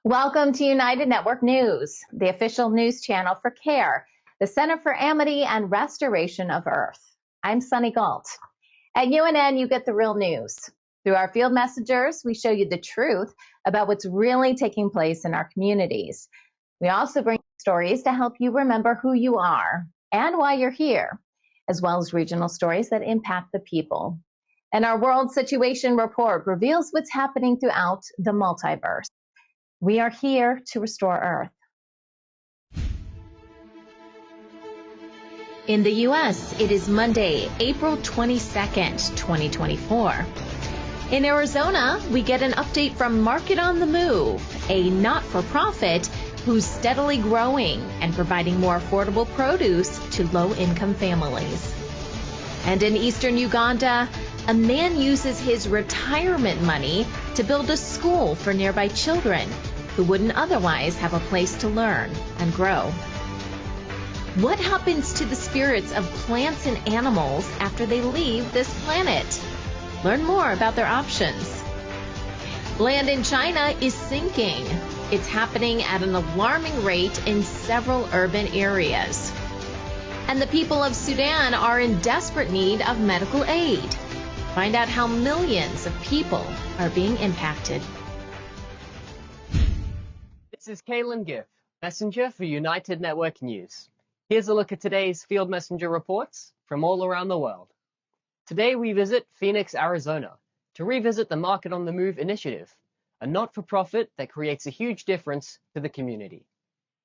Welcome to United Network News, the official news channel for CARE, the Center for Amity and Restoration of Earth. I'm Sunny Galt. At UNN, you get the real news. Through our field messengers, we show you the truth about what's really taking place in our communities. We also bring stories to help you remember who you are and why you're here, as well as regional stories that impact the people. And our World Situation Report reveals what's happening throughout the multiverse. We are here to restore Earth. In the U.S., it is Monday, April 22nd, 2024. In Arizona, we get an update from Market on the Move, a not-for-profit who's steadily growing and providing more affordable produce to low-income families. And in eastern Uganda, a man uses his retirement money to build a school for nearby children who wouldn't otherwise have a place to learn and grow. What happens to the spirits of plants and animals after they leave this planet? Learn more about their options. Land in China is sinking. It's happening at an alarming rate in several urban areas. And the people of Sudan are in desperate need of medical aid. Find out how millions of people are being impacted. This is Calen, messenger for United Network News. Here's a look at today's field messenger reports from all around the world. Today we visit Phoenix, Arizona, to revisit the Market on the Move initiative, a not-for-profit that creates a huge difference to the community.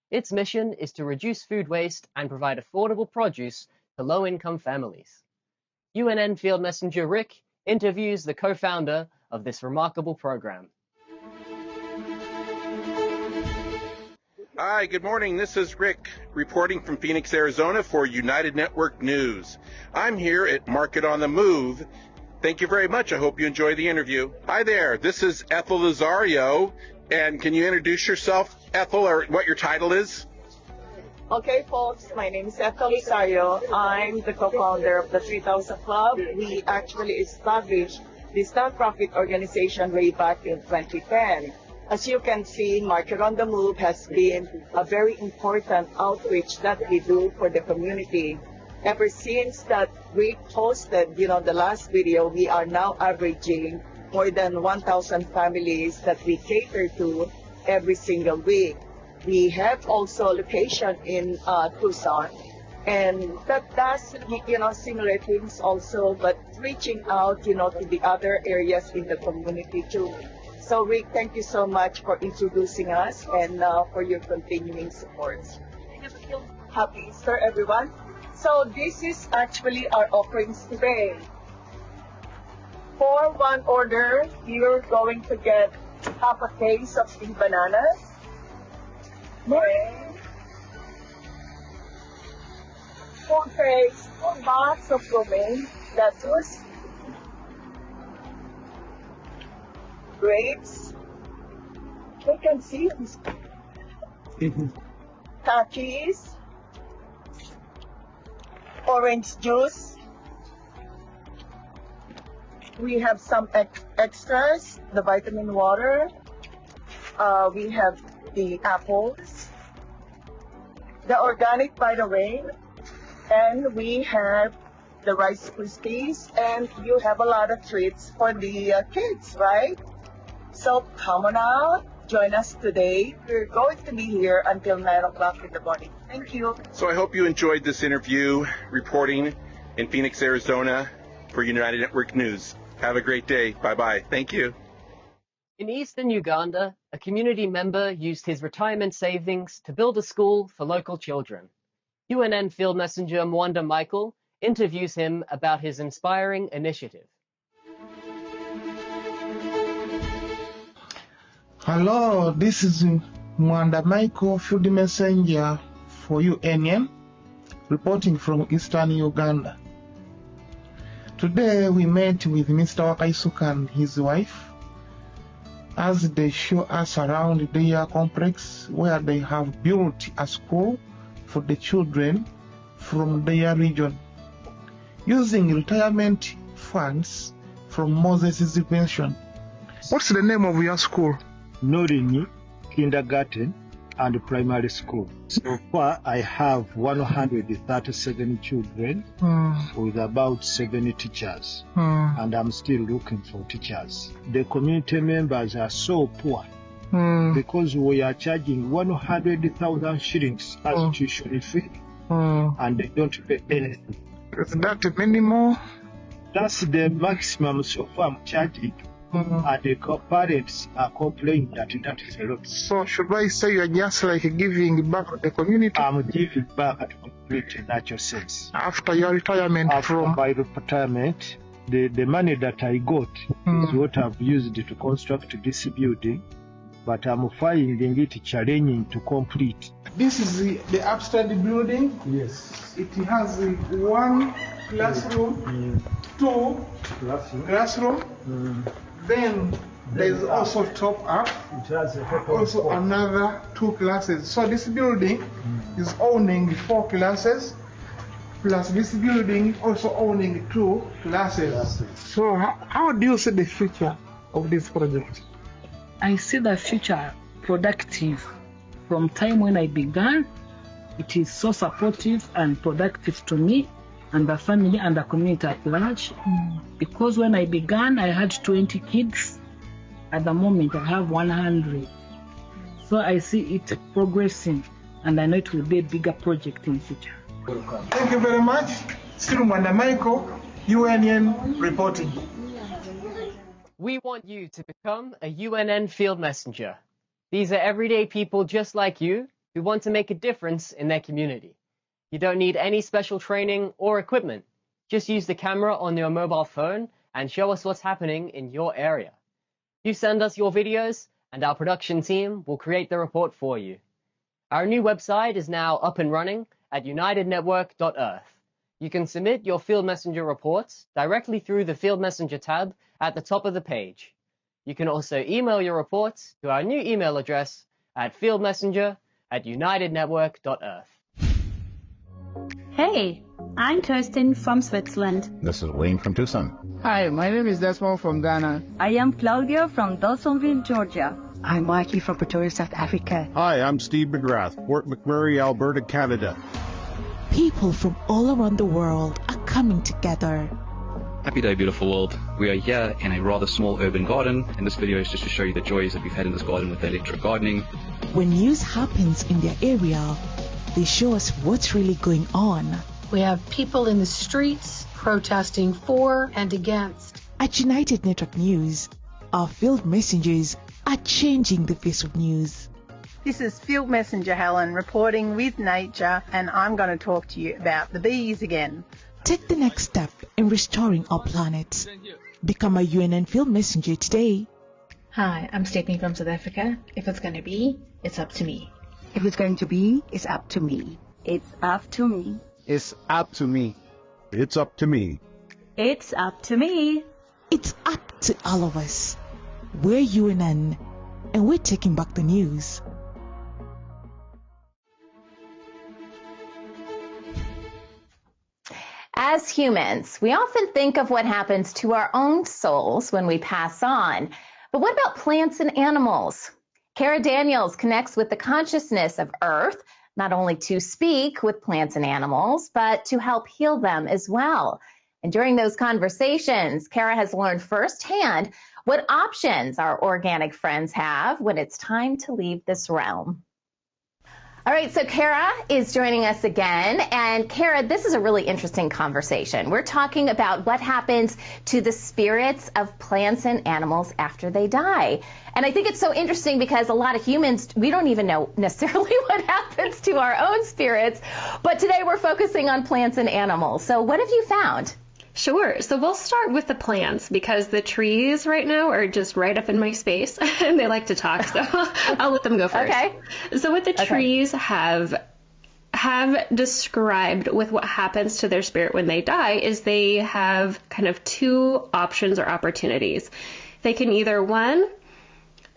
Its mission is to reduce food waste and provide affordable produce to low-income families. UNN field messenger Rick interviews the co-founder of this remarkable program. Hi, good morning. This is Rick reporting from Phoenix, Arizona for United Network News. I'm here at Market on the Move. Thank you very much. I hope you enjoy the interview. Hi there. This is Ethel Rosario. And can you introduce yourself, Ethel, or what your title is? Okay, folks, my name is Ethel Rosario. I'm the co-founder of the 3000 Club. We actually established this nonprofit organization way back in 2010. As you can see, Market on the Move has been a very important outreach that we do for the community. Ever since that we posted, the last video, we are now averaging more than 1,000 families that we cater to every single week. We have also a location in Tucson, and that does, similar things also, but reaching out, to the other areas in the community too. So Rick, thank you so much for introducing us and for your continuing support. Happy Easter, everyone. So this is actually our offerings today. For one order, you're going to get half a case of sweet bananas. And 4 trays, 4 box of romaine lettuce, grapes, chicken seeds, kakis, orange juice. We have some extras, the vitamin water. We have the apples, the organic by the way, and we have the Rice Krispies, and you have a lot of treats for the kids, right? So come on out, join us today. We're going to be here until 9 o'clock in the morning. Thank you. So I hope you enjoyed this interview reporting in Phoenix, Arizona for United Network News. Have a great day. Bye-bye. Thank you. In eastern Uganda, a community member used his retirement savings to build a school for local children. UNN field messenger Mwandha Michael interviews him about his inspiring initiative. Hello, this is Mwandha Michael, field messenger for UNN, reporting from eastern Uganda. Today we met with Mr. Wakaisuka and his wife as they show us around their complex where they have built a school for the children from their region using retirement funds from Moses' pension. What's the name of your school? Norini kindergarten and primary school. So far, I have 137 children with about 70 teachers, and I'm still looking for teachers. The community members are so poor because we are charging 100,000 shillings as tuition fee, and they don't pay anything. Is that many more? That's the maximum so far I'm charging. And the parents are complaining that is a lot. So should I say you're just like giving back to the community? I'm giving back at complete natural sense. After your retirement? After my retirement, the money that I got is what I've used to construct this building, but I'm finding it challenging to complete. This is the upstairs building? Yes. It has one classroom, two classroom. Then there is also top up, also another 2 classes. So this building is owning 4 classes, plus this building also owning 2 classes. So how do you see the future of this project? I see the future productive. From time when I began, it is so supportive and productive to me and the family and the community at large. Because when I began, I had 20 kids. At the moment, I have 100. So I see it progressing, and I know it will be a bigger project in the future. Thank you very much. Still Mwandha Michael, UNN reporting. We want you to become a UNN field messenger. These are everyday people just like you who want to make a difference in their community. You don't need any special training or equipment. Just use the camera on your mobile phone and show us what's happening in your area. You send us your videos and our production team will create the report for you. Our new website is now up and running at unitednetwork.earth. You can submit your Field Messenger reports directly through the Field Messenger tab at the top of the page. You can also email your reports to our new email address at fieldmessenger@unitednetwork.earth. Hey, I'm Kirsten from Switzerland. This is Wayne from Tucson. Hi, my name is Desmond from Ghana. I am Claudia from Dawsonville, Georgia. I'm Mikey from Pretoria, South Africa. Hi, I'm Steve McGrath, Fort McMurray, Alberta, Canada. People from all around the world are coming together. Happy day, beautiful world. We are here in a rather small urban garden, and this video is just to show you the joys that we've had in this garden with the electric gardening. When news happens in their area, they show us what's really going on. We have people in the streets protesting for and against. At United Network News, our field messengers are changing the face of news. This is Field Messenger Helen reporting with nature, and I'm going to talk to you about the bees again. Take the next step in restoring our planet. Become a UNN field messenger today. Hi, I'm Stephanie from South Africa. If it's going to be, it's up to me. If it's going to be, it's up to me. It's up to me. It's up to me. It's up to me. It's up to me. It's up to all of us. We're UNN, and we're taking back the news. As humans, we often think of what happens to our own souls when we pass on. But what about plants and animals? Kara Daniels connects with the consciousness of Earth, not only to speak with plants and animals, but to help heal them as well. And during those conversations, Kara has learned firsthand what options our organic friends have when it's time to leave this realm. All right, so Kara is joining us again. And Kara, this is a really interesting conversation. We're talking about what happens to the spirits of plants and animals after they die. And I think it's so interesting because a lot of humans, we don't even know necessarily what happens to our own spirits. But today we're focusing on plants and animals. So what have you found? Sure. So we'll start with the plants because the trees right now are just right up in my space and they like to talk. So I'll let them go first. Okay. So what the trees have described with what happens to their spirit when they die is they have kind of two options or opportunities. They can either, one,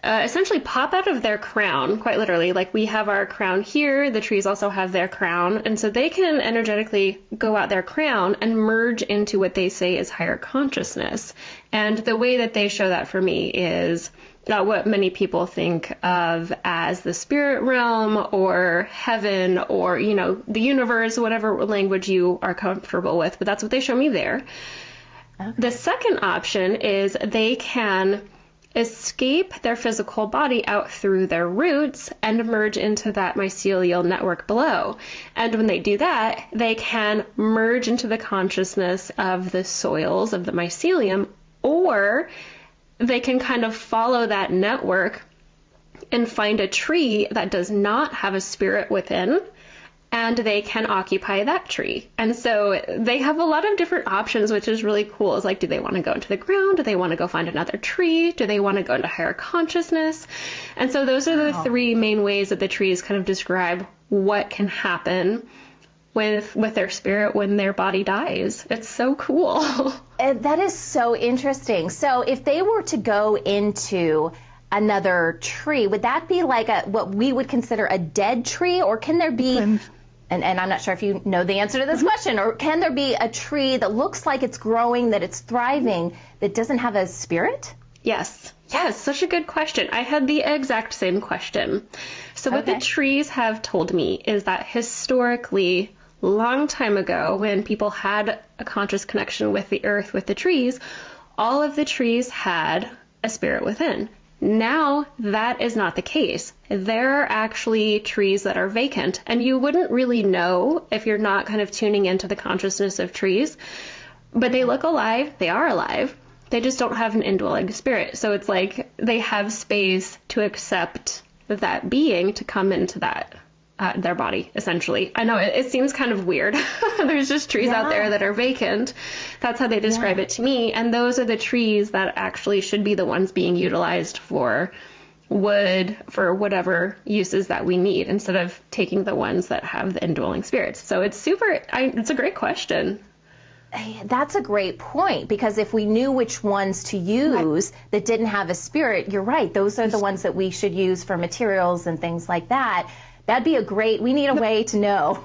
essentially pop out of their crown, quite literally. Like we have our crown here, the trees also have their crown, and so they can energetically go out their crown and merge into what they say is higher consciousness. And the way that they show that for me is what many people think of as the spirit realm or heaven or, you know, the universe, whatever language you are comfortable with, but that's what they show me there. Okay. The second option is they can escape their physical body out through their roots and merge into that mycelial network below. And when they do that, they can merge into the consciousness of the soils of the mycelium, or they can kind of follow that network and find a tree that does not have a spirit within, and they can occupy that tree. And so they have a lot of different options, which is really cool. It's like, do they want to go into the ground? Do they want to go find another tree? Do they want to go into higher consciousness? And so those are the three main ways that the trees kind of describe what can happen with their spirit when their body dies. It's so cool. That is so interesting. So if they were to go into another tree, would that be like what we would consider a dead tree, or can there be, and I'm not sure if you know the answer to this question, or can there be a tree that looks like it's growing, that it's thriving, that doesn't have a spirit? Yes, such a good question. I had the exact same question. So what the trees have told me is that historically, long time ago, when people had a conscious connection with the earth, with the trees, all of the trees had a spirit within. Now, that is not the case. There are actually trees that are vacant, and you wouldn't really know if you're not kind of tuning into the consciousness of trees, but they look alive, they are alive, they just don't have an indwelling spirit. So it's like they have space to accept that being to come into that their body, essentially. I know it seems kind of weird. There's just trees out there that are vacant. That's how they describe it to me. And those are the trees that actually should be the ones being utilized for wood, for whatever uses that we need, instead of taking the ones that have the indwelling spirits. So it's it's a great question. That's a great point, because if we knew which ones to use that didn't have a spirit, you're right, those are the ones that we should use for materials and things like that. That'd be we need a way to know.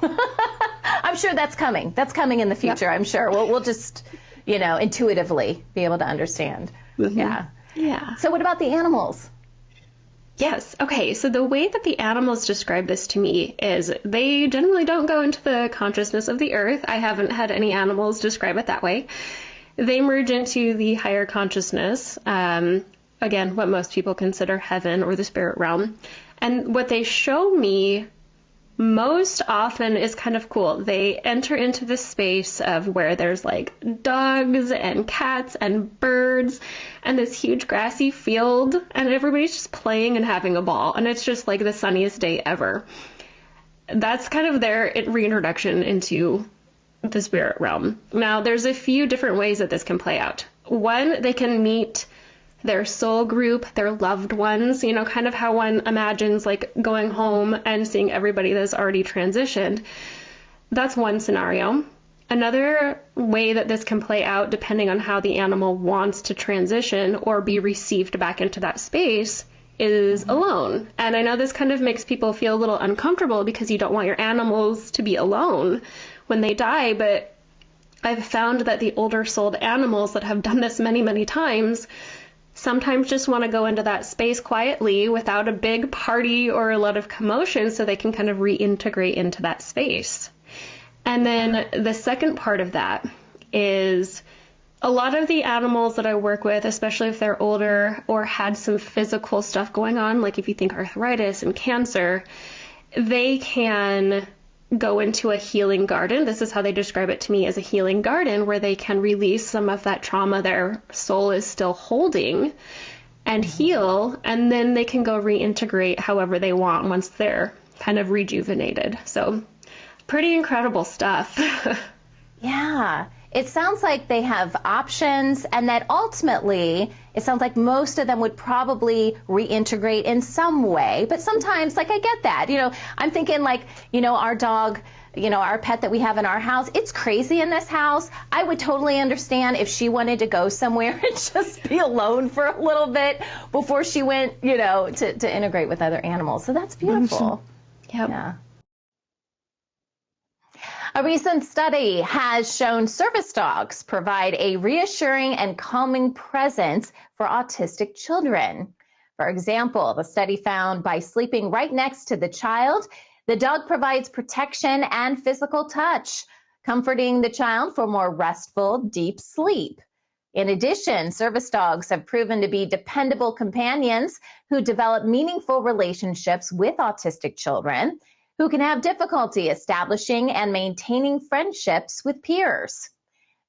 I'm sure that's coming. That's coming in the future, I'm sure. We'll just, intuitively be able to understand. Mm-hmm. Yeah. So what about the animals? Yes. Okay. So the way that the animals describe this to me is they generally don't go into the consciousness of the earth. I haven't had any animals describe it that way. They merge into the higher consciousness. Again, what most people consider heaven or the spirit realm. And what they show me most often is kind of cool. They enter into the space of where there's like dogs and cats and birds and this huge grassy field, and everybody's just playing and having a ball, and it's just like the sunniest day ever. That's kind of their reintroduction into the spirit realm. Now, there's a few different ways that this can play out. One, they can meet their soul group, their loved ones, kind of how one imagines like going home and seeing everybody that's already transitioned. That's one scenario. Another way that this can play out, depending on how the animal wants to transition or be received back into that space, is alone. And I know this kind of makes people feel a little uncomfortable because you don't want your animals to be alone when they die, but I've found that the older souled animals that have done this many, many times sometimes just want to go into that space quietly without a big party or a lot of commotion, so they can kind of reintegrate into that space. And then the second part of that is a lot of the animals that I work with, especially if they're older or had some physical stuff going on, like if you think arthritis and cancer, they can go into a healing garden. This is how they describe it to me, as a healing garden, where they can release some of that trauma their soul is still holding and heal, and then they can go reintegrate however they want once they're kind of rejuvenated. So pretty incredible stuff. Yeah. It sounds like they have options, and that ultimately it sounds like most of them would probably reintegrate in some way. But sometimes, I get that. I'm thinking our dog our pet that we have in our house. It's crazy in this house. I would totally understand if she wanted to go somewhere and just be alone for a little bit before she went, to integrate with other animals. So that's beautiful. Yep. Yeah. A recent study has shown service dogs provide a reassuring and calming presence for autistic children. For example, the study found by sleeping right next to the child, the dog provides protection and physical touch, comforting the child for more restful, deep sleep. In addition, service dogs have proven to be dependable companions who develop meaningful relationships with autistic children, who can have difficulty establishing and maintaining friendships with peers.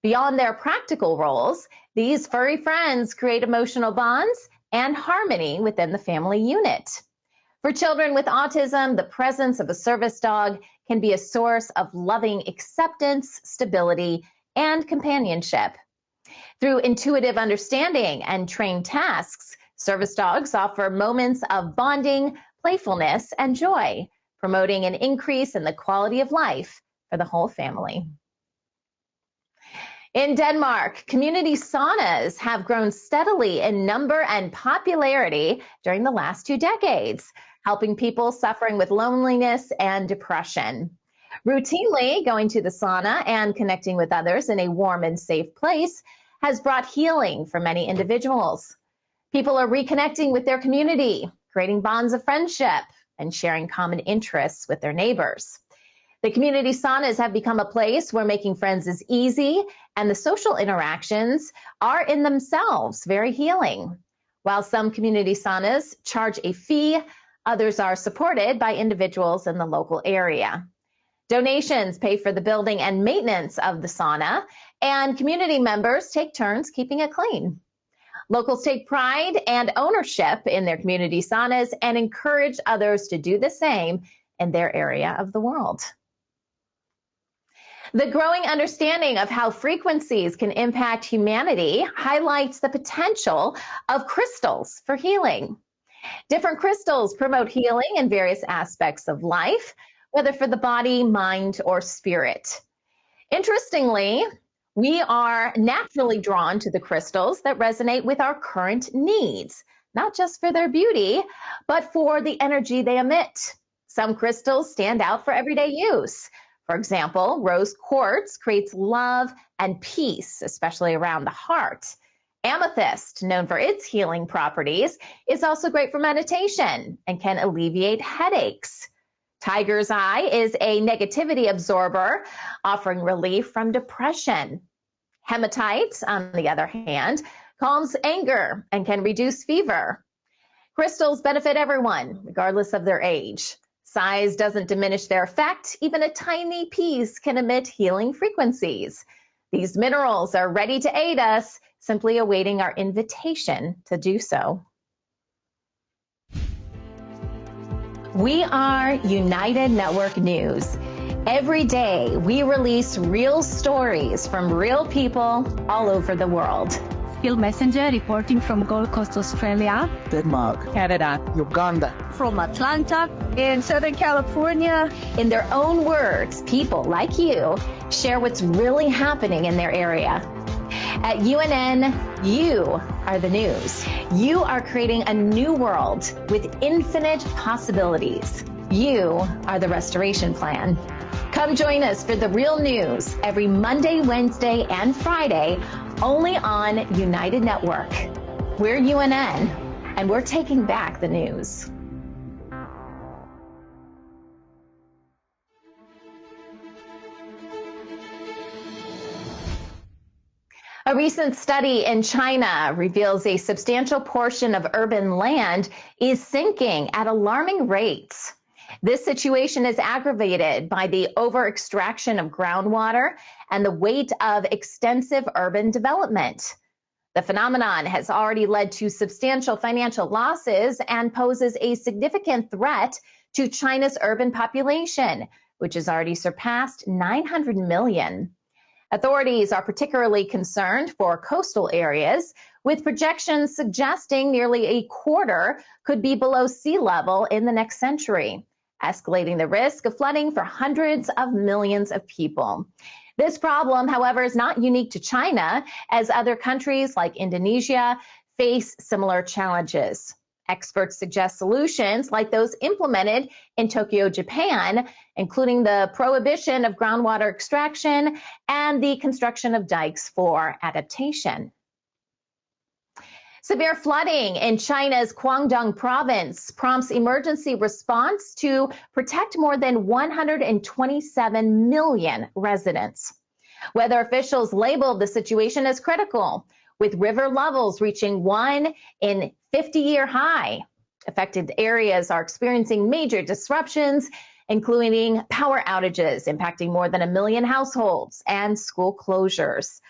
Beyond their practical roles, these furry friends create emotional bonds and harmony within the family unit. For children with autism, the presence of a service dog can be a source of loving acceptance, stability, and companionship. Through intuitive understanding and trained tasks, service dogs offer moments of bonding, playfulness, and joy, promoting an increase in the quality of life for the whole family. In Denmark, community saunas have grown steadily in number and popularity during the last 2 decades, helping people suffering with loneliness and depression. Routinely going to the sauna and connecting with others in a warm and safe place has brought healing for many individuals. People are reconnecting with their community, creating bonds of friendship, and sharing common interests with their neighbors. The community saunas have become a place where making friends is easy, and the social interactions are in themselves very healing. While some community saunas charge a fee, others are supported by individuals in the local area. Donations pay for the building and maintenance of the sauna, and community members take turns keeping it clean. Locals take pride and ownership in their community saunas and encourage others to do the same in their area of the world. The growing understanding of how frequencies can impact humanity highlights the potential of crystals for healing. Different crystals promote healing in various aspects of life, whether for the body, mind, or spirit. Interestingly, we are naturally drawn to the crystals that resonate with our current needs, not just for their beauty, but for the energy they emit. Some crystals stand out for everyday use. For example, rose quartz creates love and peace, especially around the heart. Amethyst, known for its healing properties, is also great for meditation and can alleviate headaches. Tiger's eye is a negativity absorber, offering relief from depression. Hematite, on the other hand, calms anger and can reduce fever. Crystals benefit everyone, regardless of their age. Size doesn't diminish their effect. Even a tiny piece can emit healing frequencies. These minerals are ready to aid us, simply awaiting our invitation to do so. We are United Network News. Every day, we release real stories from real people all over the world. Field Messenger reporting from Gold Coast, Australia, Denmark, Canada, Uganda, from Atlanta, in Southern California. In their own words, people like you share what's really happening in their area. At UNN, you are the news. You are creating a new world with infinite possibilities. You are the restoration plan. Come join us for the real news every Monday, Wednesday, and Friday, only on United Network. We're UNN, and we're taking back the news. A recent study in China reveals a substantial portion of urban land is sinking at alarming rates. This situation is aggravated by the over-extraction of groundwater and the weight of extensive urban development. The phenomenon has already led to substantial financial losses and poses a significant threat to China's urban population, which has already surpassed 900 million. Authorities are particularly concerned for coastal areas, with projections suggesting nearly a quarter could be below sea level in the next century, escalating the risk of flooding for hundreds of millions of people. This problem, however, is not unique to China, as other countries like Indonesia face similar challenges. Experts suggest solutions like those implemented in Tokyo, Japan, including the prohibition of groundwater extraction and the construction of dikes for adaptation. Severe flooding in China's Guangdong province prompts emergency response to protect more than 127 million residents. Weather officials labeled the situation as critical, with river levels reaching 1 in 50-year high. Affected areas are experiencing major disruptions, including power outages impacting more than 1 million households and school closures.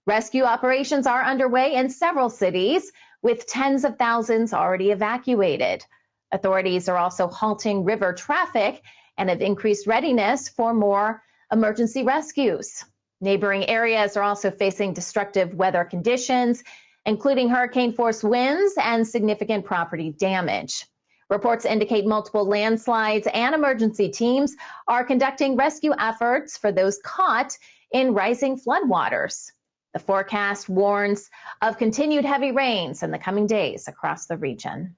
Rescue operations are underway in several cities, with tens of thousands already evacuated. Authorities are also halting river traffic and have increased readiness for more emergency rescues. Neighboring areas are also facing destructive weather conditions, including hurricane-force winds and significant property damage. Reports indicate multiple landslides and emergency teams are conducting rescue efforts for those caught in rising floodwaters. The forecast warns of continued heavy rains in the coming days across the region.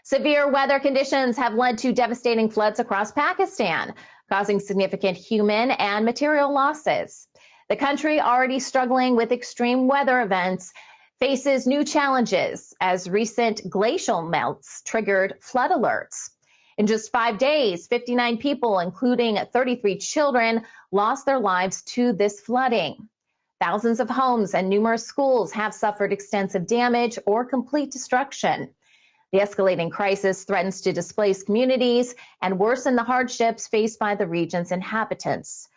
Severe weather conditions have led to devastating floods across Pakistan, causing significant human and material losses. The country, already struggling with extreme weather events, faces new challenges as recent glacial melts triggered flood alerts. In just 5 days, 59 people, including 33 children, lost their lives to this flooding. Thousands of homes and numerous schools have suffered extensive damage or complete destruction. The escalating crisis threatens to displace communities and worsen the hardships faced by the region's inhabitants.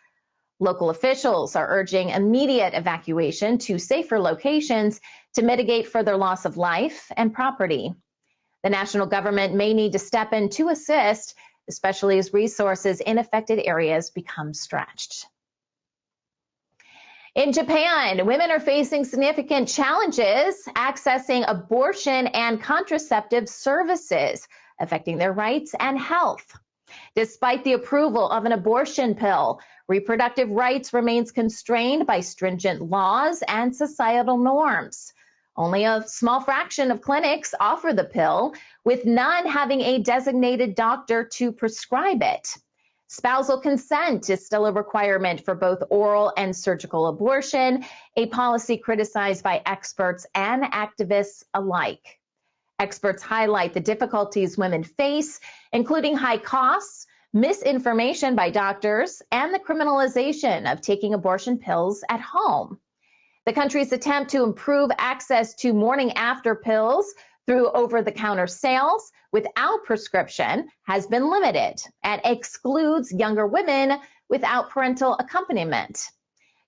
Local officials are urging immediate evacuation to safer locations to mitigate further loss of life and property. The national government may need to step in to assist, especially as resources in affected areas become stretched. In Japan, women are facing significant challenges accessing abortion and contraceptive services, affecting their rights and health. Despite the approval of an abortion pill, reproductive rights remains constrained by stringent laws and societal norms. Only a small fraction of clinics offer the pill, with none having a designated doctor to prescribe it. Spousal consent is still a requirement for both oral and surgical abortion, a policy criticized by experts and activists alike. Experts highlight the difficulties women face, including high costs, misinformation by doctors, and the criminalization of taking abortion pills at home. The country's attempt to improve access to morning-after pills through over-the-counter sales without prescription has been limited and excludes younger women without parental accompaniment.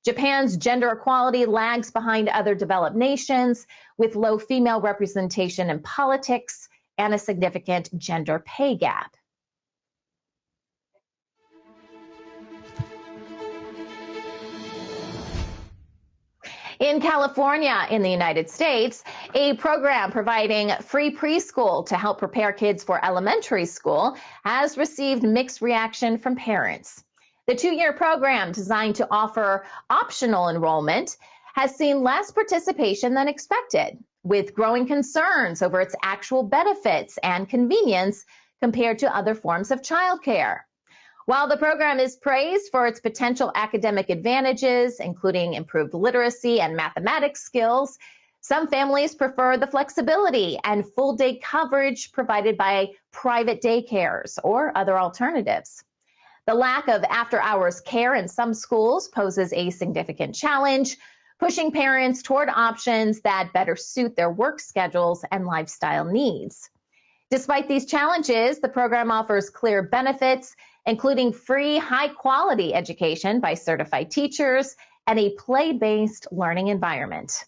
Japan's gender equality lags behind other developed nations, with low female representation in politics and a significant gender pay gap. In California, in the United States, a program providing free preschool to help prepare kids for elementary school has received mixed reaction from parents. The 2-year program, designed to offer optional enrollment, has seen less participation than expected, with growing concerns over its actual benefits and convenience compared to other forms of childcare. While the program is praised for its potential academic advantages, including improved literacy and mathematics skills, some families prefer the flexibility and full-day coverage provided by private daycares or other alternatives. The lack of after-hours care in some schools poses a significant challenge, pushing parents toward options that better suit their work schedules and lifestyle needs. Despite these challenges, the program offers clear benefits, including free, high-quality education by certified teachers and a play-based learning environment.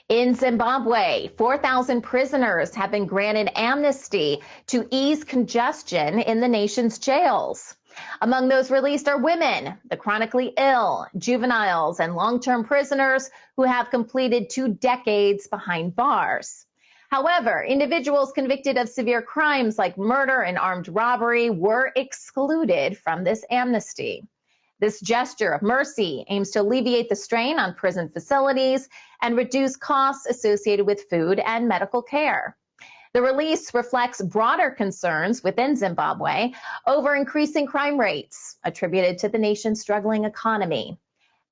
In Zimbabwe, 4,000 prisoners have been granted amnesty to ease congestion in the nation's jails. Among those released are women, the chronically ill, juveniles, and long-term prisoners who have completed 2 decades behind bars. However, individuals convicted of severe crimes like murder and armed robbery were excluded from this amnesty. This gesture of mercy aims to alleviate the strain on prison facilities and reduce costs associated with food and medical care. The release reflects broader concerns within Zimbabwe over increasing crime rates attributed to the nation's struggling economy.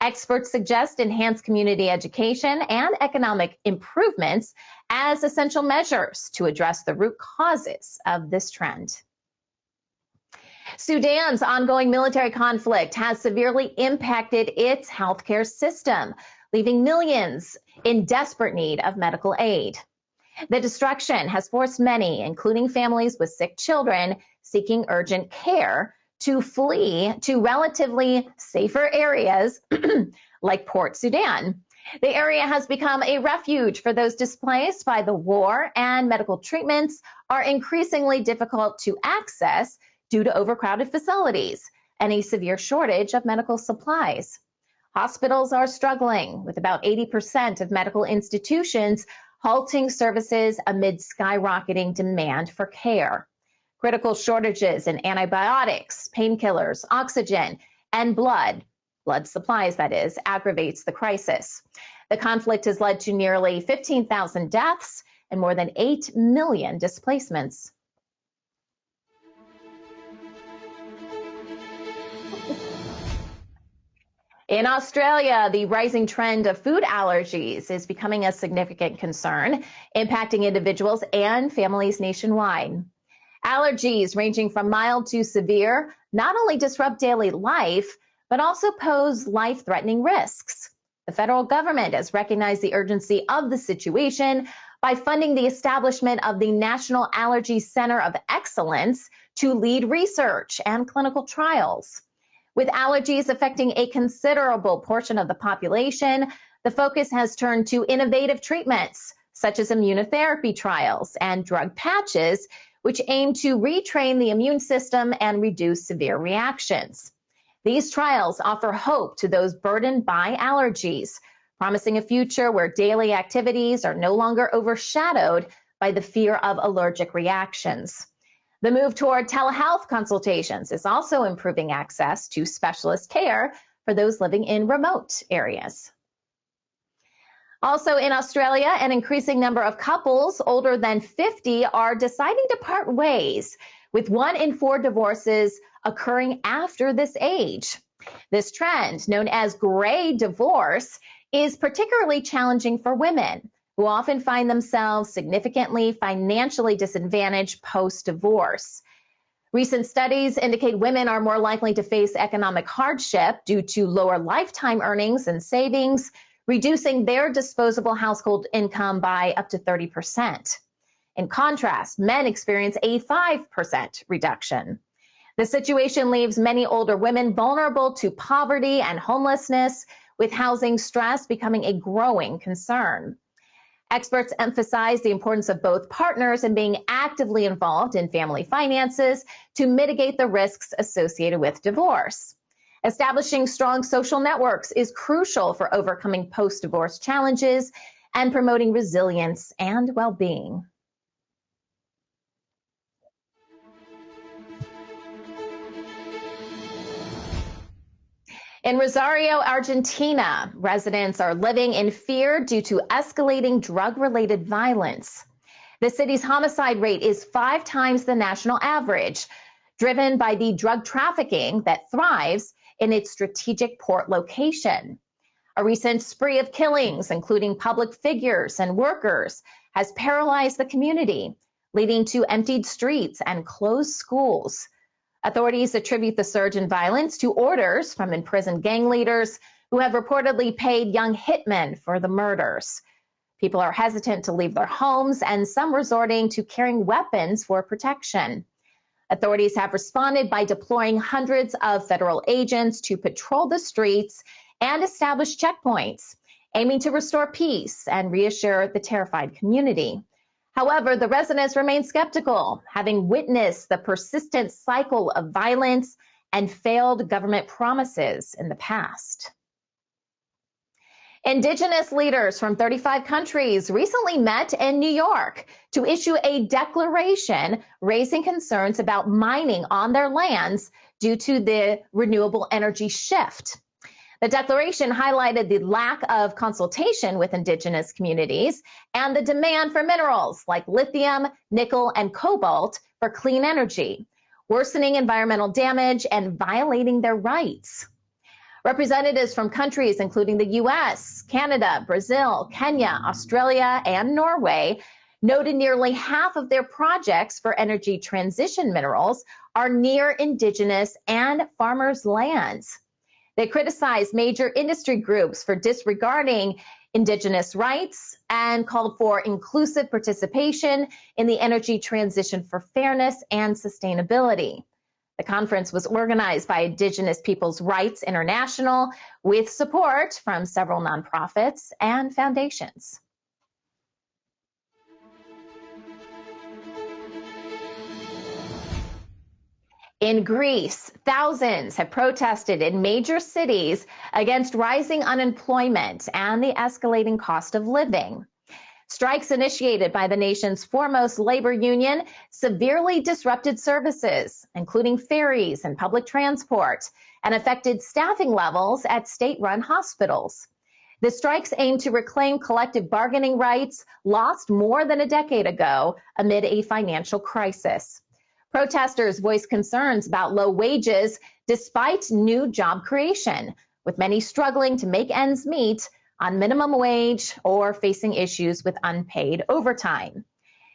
Experts suggest enhanced community education and economic improvements as essential measures to address the root causes of this trend. Sudan's ongoing military conflict has severely impacted its healthcare system, leaving millions in desperate need of medical aid. The destruction has forced many, including families with sick children seeking urgent care, to flee to relatively safer areas like Port Sudan. The area has become a refuge for those displaced by the war, and medical treatments are increasingly difficult to access due to overcrowded facilities and a severe shortage of medical supplies. Hospitals are struggling, with about 80% of medical institutions halting services amid skyrocketing demand for care. Critical shortages in antibiotics, painkillers, oxygen, and blood supplies, that is, aggravates the crisis. The conflict has led to nearly 15,000 deaths and more than 8 million displacements. In Australia, the rising trend of food allergies is becoming a significant concern, impacting individuals and families nationwide. Allergies ranging from mild to severe not only disrupt daily life, but also pose life-threatening risks. The federal government has recognized the urgency of the situation by funding the establishment of the National Allergy Center of Excellence to lead research and clinical trials. With allergies affecting a considerable portion of the population, the focus has turned to innovative treatments, such as immunotherapy trials and drug patches, which aim to retrain the immune system and reduce severe reactions. These trials offer hope to those burdened by allergies, promising a future where daily activities are no longer overshadowed by the fear of allergic reactions. The move toward telehealth consultations is also improving access to specialist care for those living in remote areas. Also in Australia, an increasing number of couples older than 50 are deciding to part ways, with 1 in 4 divorces occurring after this age. This trend, known as gray divorce, is particularly challenging for women, who often find themselves significantly financially disadvantaged post-divorce. Recent studies indicate women are more likely to face economic hardship due to lower lifetime earnings and savings, reducing their disposable household income by up to 30%. In contrast, men experience a 5% reduction. The situation leaves many older women vulnerable to poverty and homelessness, with housing stress becoming a growing concern. Experts emphasize the importance of both partners in being actively involved in family finances to mitigate the risks associated with divorce. Establishing strong social networks is crucial for overcoming post-divorce challenges and promoting resilience and well-being. In Rosario, Argentina, residents are living in fear due to escalating drug-related violence. The city's homicide rate is 5 times the national average, driven by the drug trafficking that thrives in its strategic port location. A recent spree of killings, including public figures and workers, has paralyzed the community, leading to emptied streets and closed schools. Authorities attribute the surge in violence to orders from imprisoned gang leaders who have reportedly paid young hitmen for the murders. People are hesitant to leave their homes, and some resorting to carrying weapons for protection. Authorities have responded by deploying hundreds of federal agents to patrol the streets and establish checkpoints, aiming to restore peace and reassure the terrified community. However, the residents remain skeptical, having witnessed the persistent cycle of violence and failed government promises in the past. Indigenous leaders from 35 countries recently met in New York to issue a declaration raising concerns about mining on their lands due to the renewable energy shift. The declaration highlighted the lack of consultation with Indigenous communities and the demand for minerals like lithium, nickel, and cobalt for clean energy, worsening environmental damage and violating their rights. Representatives from countries including the U.S., Canada, Brazil, Kenya, Australia, and Norway noted nearly half of their projects for energy transition minerals are near Indigenous and farmers' lands. They criticized major industry groups for disregarding Indigenous rights and called for inclusive participation in the energy transition for fairness and sustainability. The conference was organized by Indigenous Peoples' Rights International with support from several nonprofits and foundations. In Greece, thousands have protested in major cities against rising unemployment and the escalating cost of living. Strikes initiated by the nation's foremost labor union severely disrupted services, including ferries and public transport, and affected staffing levels at state-run hospitals. The strikes aim to reclaim collective bargaining rights lost more than a decade ago amid a financial crisis. Protesters voiced concerns about low wages despite new job creation, with many struggling to make ends meet on minimum wage or facing issues with unpaid overtime.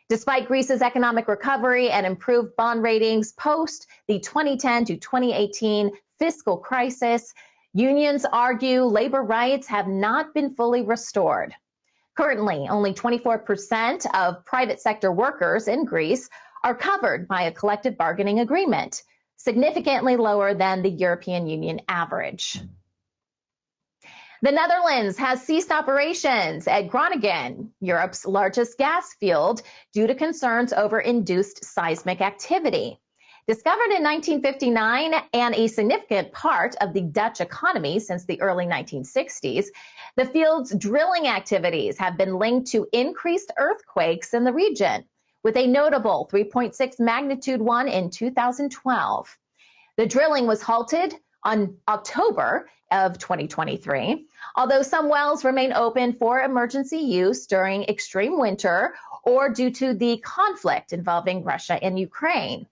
Despite Greece's economic recovery and improved bond ratings post the 2010 to 2018 fiscal crisis, unions argue labor rights have not been fully restored. Currently, only 24% of private sector workers in Greece are covered by a collective bargaining agreement, significantly lower than the European Union average. The Netherlands has ceased operations at Groningen, Europe's largest gas field, due to concerns over induced seismic activity. Discovered in 1959 and a significant part of the Dutch economy since the early 1960s, the field's drilling activities have been linked to increased earthquakes in the region, with a notable 3.6 magnitude one in 2012. The drilling was halted on October of 2023, although some wells remain open for emergency use during extreme winter or due to the conflict involving Russia and Ukraine.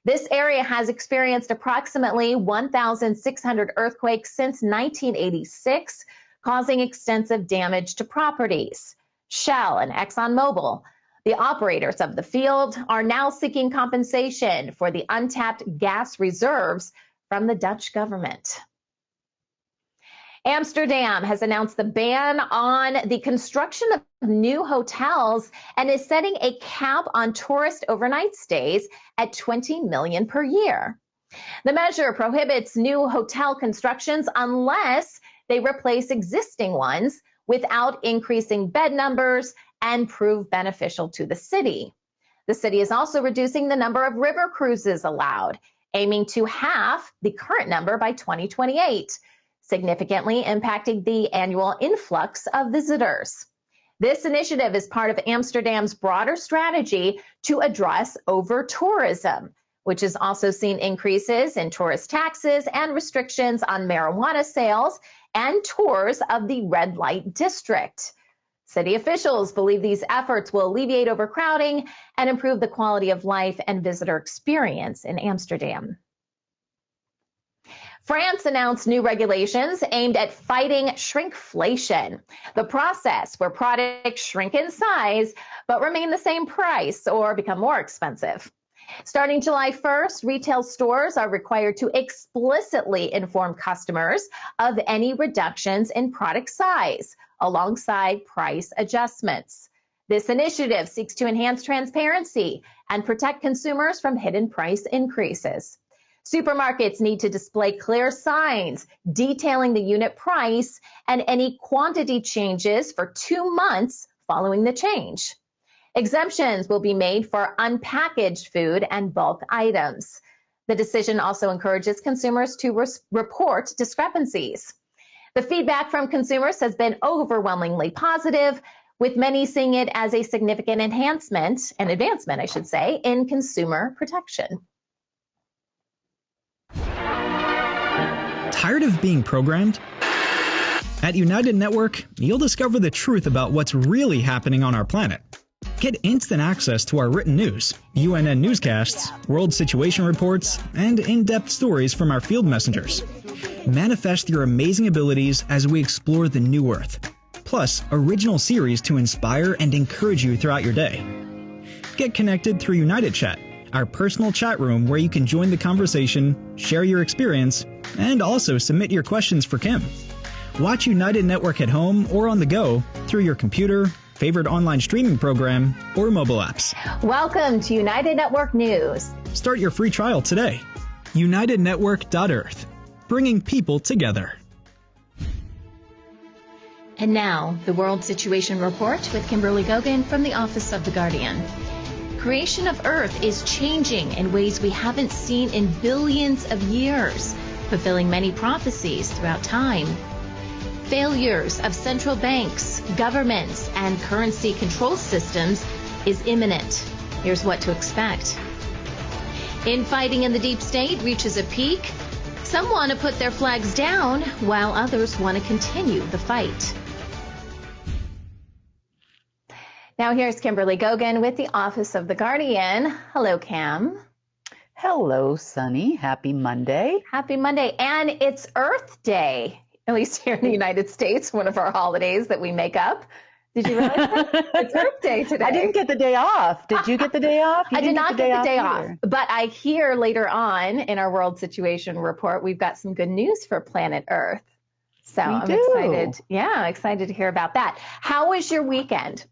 This area has experienced approximately 1,600 earthquakes since 1986, causing extensive damage to properties. Shell and ExxonMobil, the operators of the field, are now seeking compensation for the untapped gas reserves from the Dutch government. Amsterdam has announced the ban on the construction of new hotels and is setting a cap on tourist overnight stays at $20 million per year. The measure prohibits new hotel constructions unless they replace existing ones without increasing bed numbers and prove beneficial to the city. The city is also reducing the number of river cruises allowed, aiming to halve the current number by 2028. Significantly impacting the annual influx of visitors. This initiative is part of Amsterdam's broader strategy to address over-tourism, which has also seen increases in tourist taxes and restrictions on marijuana sales and tours of the red light district. City officials believe these efforts will alleviate overcrowding and improve the quality of life and visitor experience in Amsterdam. France announced new regulations aimed at fighting shrinkflation, the process where products shrink in size but remain the same price or become more expensive. Starting July 1st, retail stores are required to explicitly inform customers of any reductions in product size alongside price adjustments. This initiative seeks to enhance transparency and protect consumers from hidden price increases. Supermarkets need to display clear signs detailing the unit price and any quantity changes for 2 months following the change. Exemptions will be made for unpackaged food and bulk items. The decision also encourages consumers to report discrepancies. The feedback from consumers has been overwhelmingly positive, with many seeing it as a significant advancement, I should say, in consumer protection. Tired of being programmed? At United Network, you'll discover the truth about what's really happening on our planet. Get instant access to our written news, UNN newscasts, world situation reports, and in-depth stories from our field messengers. Manifest your amazing abilities as we explore the new Earth. Plus, original series to inspire and encourage you throughout your day. Get connected through United Chat, our personal chat room where you can join the conversation, share your experience, and also submit your questions for Kim. Watch United Network at home or on the go through your computer, favorite online streaming program, or mobile apps. Welcome to United Network News. Start your free trial today. UnitedNetwork.Earth, bringing people together. And now, the World Situation Report with Kimberly Gogan from the Office of the Guardian. Creation of Earth is changing in ways we haven't seen in billions of years, fulfilling many prophecies throughout time. Failures of central banks, governments, and currency control systems is imminent. Here's what to expect. Infighting in the deep state reaches a peak. Some want to put their flags down, while others want to continue the fight. Now here's Kimberly Gogan with the Office of the Guardian. Hello, Cam. Hello, Sunny. Happy Monday. Happy Monday. And it's Earth Day, at least here in the United States, one of our holidays that we make up. Did you realize that? It's Earth Day today. I didn't get the day off. Did you get the day off? I did not get the day off. But I hear later on in our World Situation Report, we've got some good news for planet Earth. So I'm excited. Yeah, excited to hear about that. How was your weekend?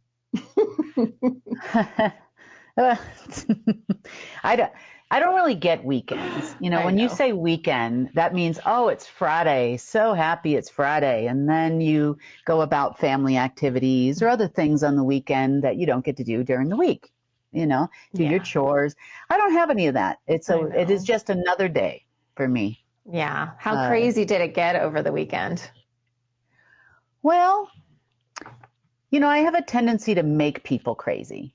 I don't really get weekends. You know, when you say weekend, that means, oh, it's Friday. So happy it's Friday. And then you go about family activities or other things on the weekend that you don't get to do during the week. You know, do your chores. I don't have any of that. It is just another day for me. Yeah. How crazy did it get over the weekend? Well, you know, I have a tendency to make people crazy,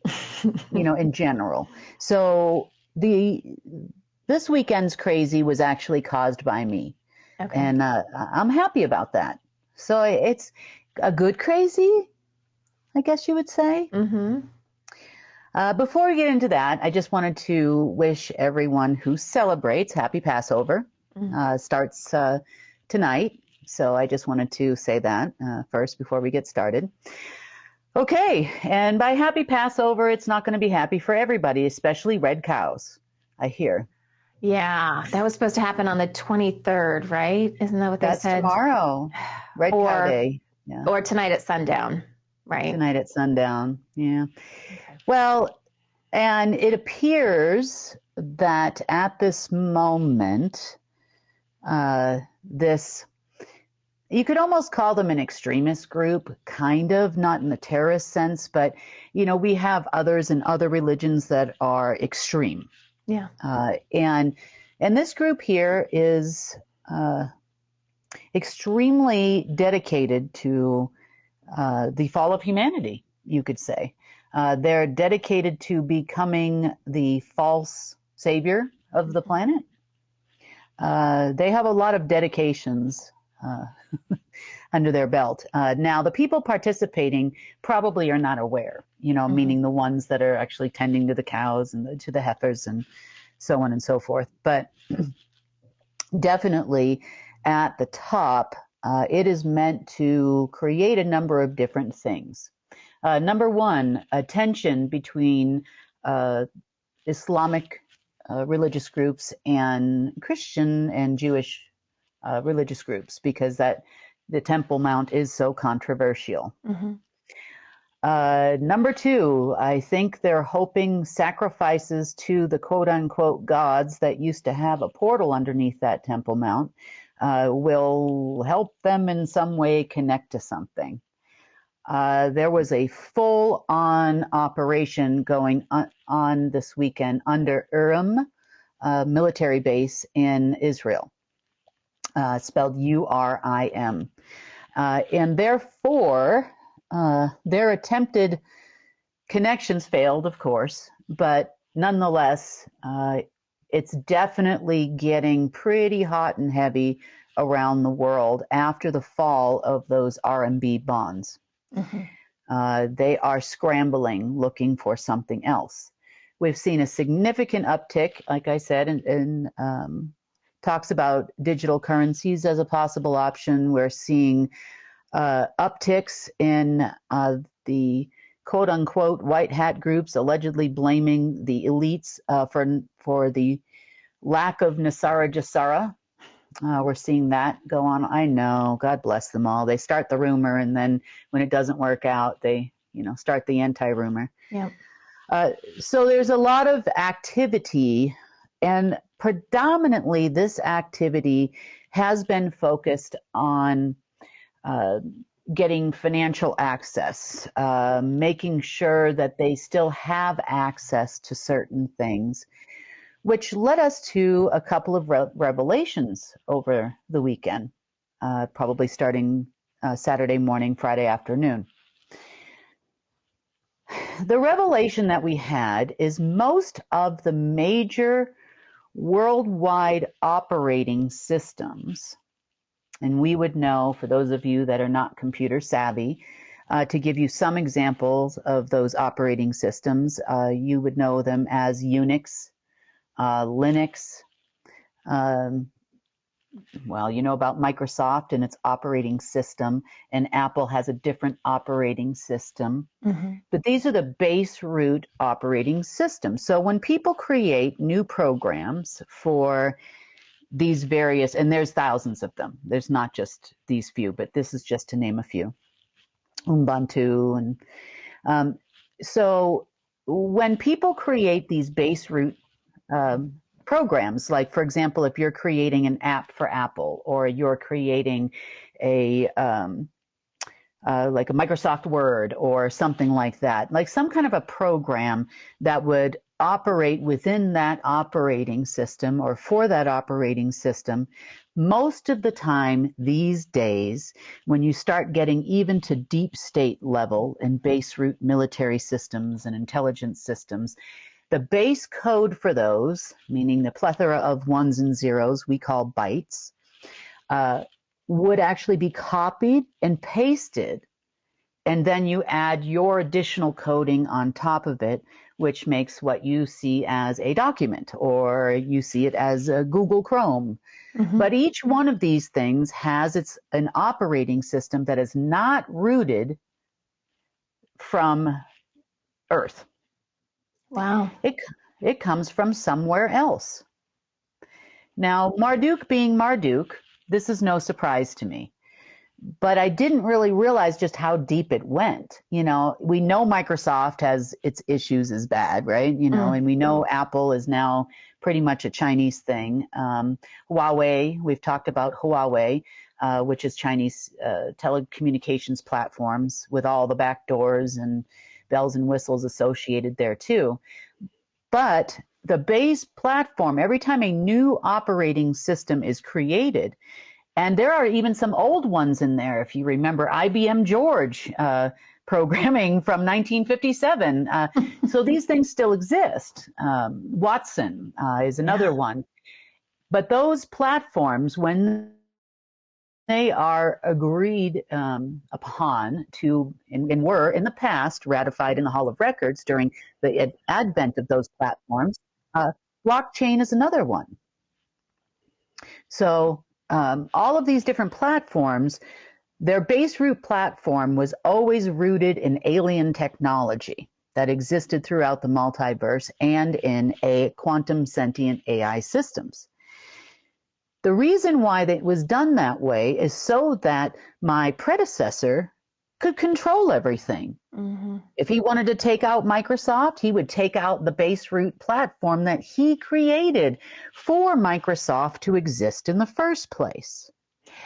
you know, in general. So this weekend's crazy was actually caused by me. Okay. And I'm happy about that. So it's a good crazy, I guess you would say. Mm-hmm. Before we get into that, I just wanted to wish everyone who celebrates Happy Passover. Starts tonight. So I just wanted to say that first before we get started. Okay, and by Happy Passover, it's not going to be happy for everybody, especially red cows, I hear. Yeah, that was supposed to happen on the 23rd, right? Isn't that what they said? That's tomorrow, Red Cow Day. Yeah. Or tonight at sundown, right? Tonight at sundown, yeah. Okay. Well, and it appears that at this moment, you could almost call them an extremist group, kind of, not in the terrorist sense, but, you know, we have others in other religions that are extreme. Yeah. And this group here is extremely dedicated to the fall of humanity, you could say. They're dedicated to becoming the false savior of the planet. They have a lot of dedications under their belt. Now, the people participating probably are not aware, you know, meaning the ones that are actually tending to the cows and to the heifers and so on and so forth. But definitely at the top, it is meant to create a number of different things. Number one, a tension between Islamic religious groups and Christian and Jewish religious groups, because the Temple Mount is so controversial. Mm-hmm. Number two, I think they're hoping sacrifices to the quote-unquote gods that used to have a portal underneath that Temple Mount will help them in some way connect to something. There was a full-on operation going on this weekend under Urim military base in Israel, spelled URIM. And therefore, their attempted connections failed, of course, but nonetheless, it's definitely getting pretty hot and heavy around the world after the fall of those RMB bonds. Mm-hmm. They are scrambling, looking for something else. We've seen a significant uptick, like I said, in talks about digital currencies as a possible option. We're seeing upticks in the quote-unquote white hat groups allegedly blaming the elites for the lack of Nasara Jassara. We're seeing that go on. I know, God bless them all. They start the rumor, and then when it doesn't work out, they start the anti-rumor. Yeah. So there's a lot of activity, and predominantly this activity has been focused on getting financial access, making sure that they still have access to certain things, which led us to a couple of revelations over the weekend, probably starting Saturday morning, Friday afternoon. The revelation that we had is most of the major worldwide operating systems, and we would know, for those of you that are not computer savvy, to give you some examples of those operating systems, you would know them as Unix, Linux. Well, you know about Microsoft and its operating system, and Apple has a different operating system. Mm-hmm. But these are the base root operating systems. So when people create new programs for these various, and there's thousands of them, there's not just these few, but this is just to name a few, Ubuntu. And so when people create these base root programs, like, for example, if you're creating an app for Apple, or you're creating a like a Microsoft Word or something like that, like some kind of a program that would operate within that operating system or for that operating system, most of the time these days, when you start getting even to deep state level and base root military systems and intelligence systems, the base code for those, meaning the plethora of ones and zeros we call bytes, would actually be copied and pasted, and then you add your additional coding on top of it, which makes what you see as a document, or you see it as a Google Chrome. Mm-hmm. But each one of these things has an operating system that is not rooted from Earth. Wow. It comes from somewhere else. Now, Marduk being Marduk, this is no surprise to me. But I didn't really realize just how deep it went. We know Microsoft has its issues as bad, right? And we know Apple is now pretty much a Chinese thing. Huawei, we've talked about Huawei, which is Chinese telecommunications platforms with all the backdoors and bells and whistles associated there too. But the base platform, every time a new operating system is created, and there are even some old ones in there, if you remember IBM George programming from 1957. So these things still exist. Watson is another one. But those platforms, when they are agreed upon to, and were in the past ratified in the Hall of Records during the advent of those platforms, blockchain is another one. So all of these different platforms, their base root platform was always rooted in alien technology that existed throughout the multiverse and in a quantum sentient AI systems. The reason why it was done that way is so that my predecessor could control everything. Mm-hmm. If he wanted to take out Microsoft, he would take out the base root platform that he created for Microsoft to exist in the first place.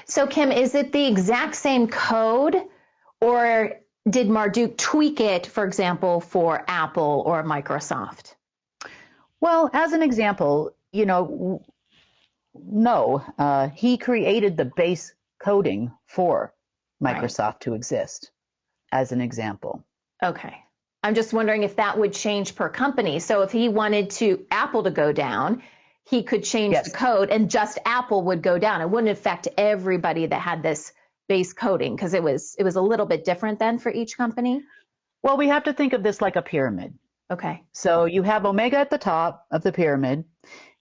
So, Kim, is it the exact same code, or did Marduk tweak it, for example, for Apple or Microsoft? Well, as an example, no, he created the base coding for Microsoft to exist, as an example. Okay. I'm just wondering if that would change per company. So if he wanted Apple to go down, he could change the code and just Apple would go down. It wouldn't affect everybody that had this base coding, because it was a little bit different then for each company. Well, we have to think of this like a pyramid. Okay. So you have Omega at the top of the pyramid,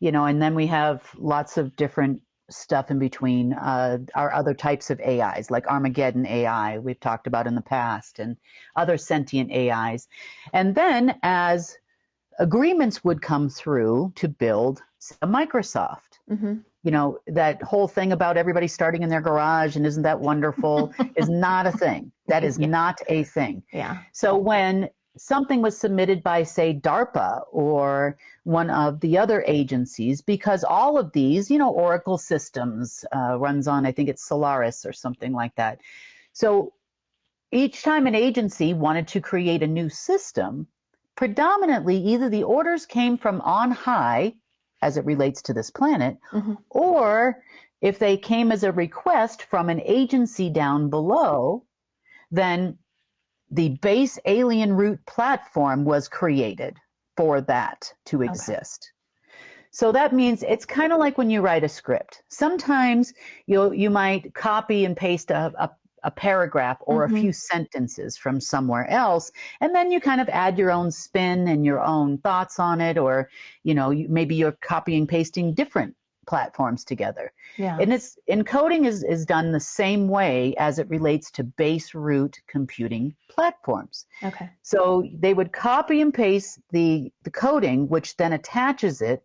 and then we have lots of different stuff in between, our other types of AIs, like Armageddon AI we've talked about in the past, and other sentient AIs. And then as agreements would come through to build a Microsoft, that whole thing about everybody starting in their garage and isn't that wonderful is not a thing. That is not a thing. Yeah. So when something was submitted by, say, DARPA or one of the other agencies, because all of these, Oracle systems runs on, I think it's Solaris or something like that. So each time an agency wanted to create a new system, predominantly either the orders came from on high as it relates to this planet, or if they came as a request from an agency down below, then the base alien root platform was created for that to exist. So that means it's kind of like when you write a script. Sometimes you might copy and paste a paragraph or a few sentences from somewhere else, and then you kind of add your own spin and your own thoughts on it, or maybe you're copying pasting different platforms together. Yeah. And encoding is done the same way as it relates to base root computing platforms. Okay. So they would copy and paste the coding, which then attaches it,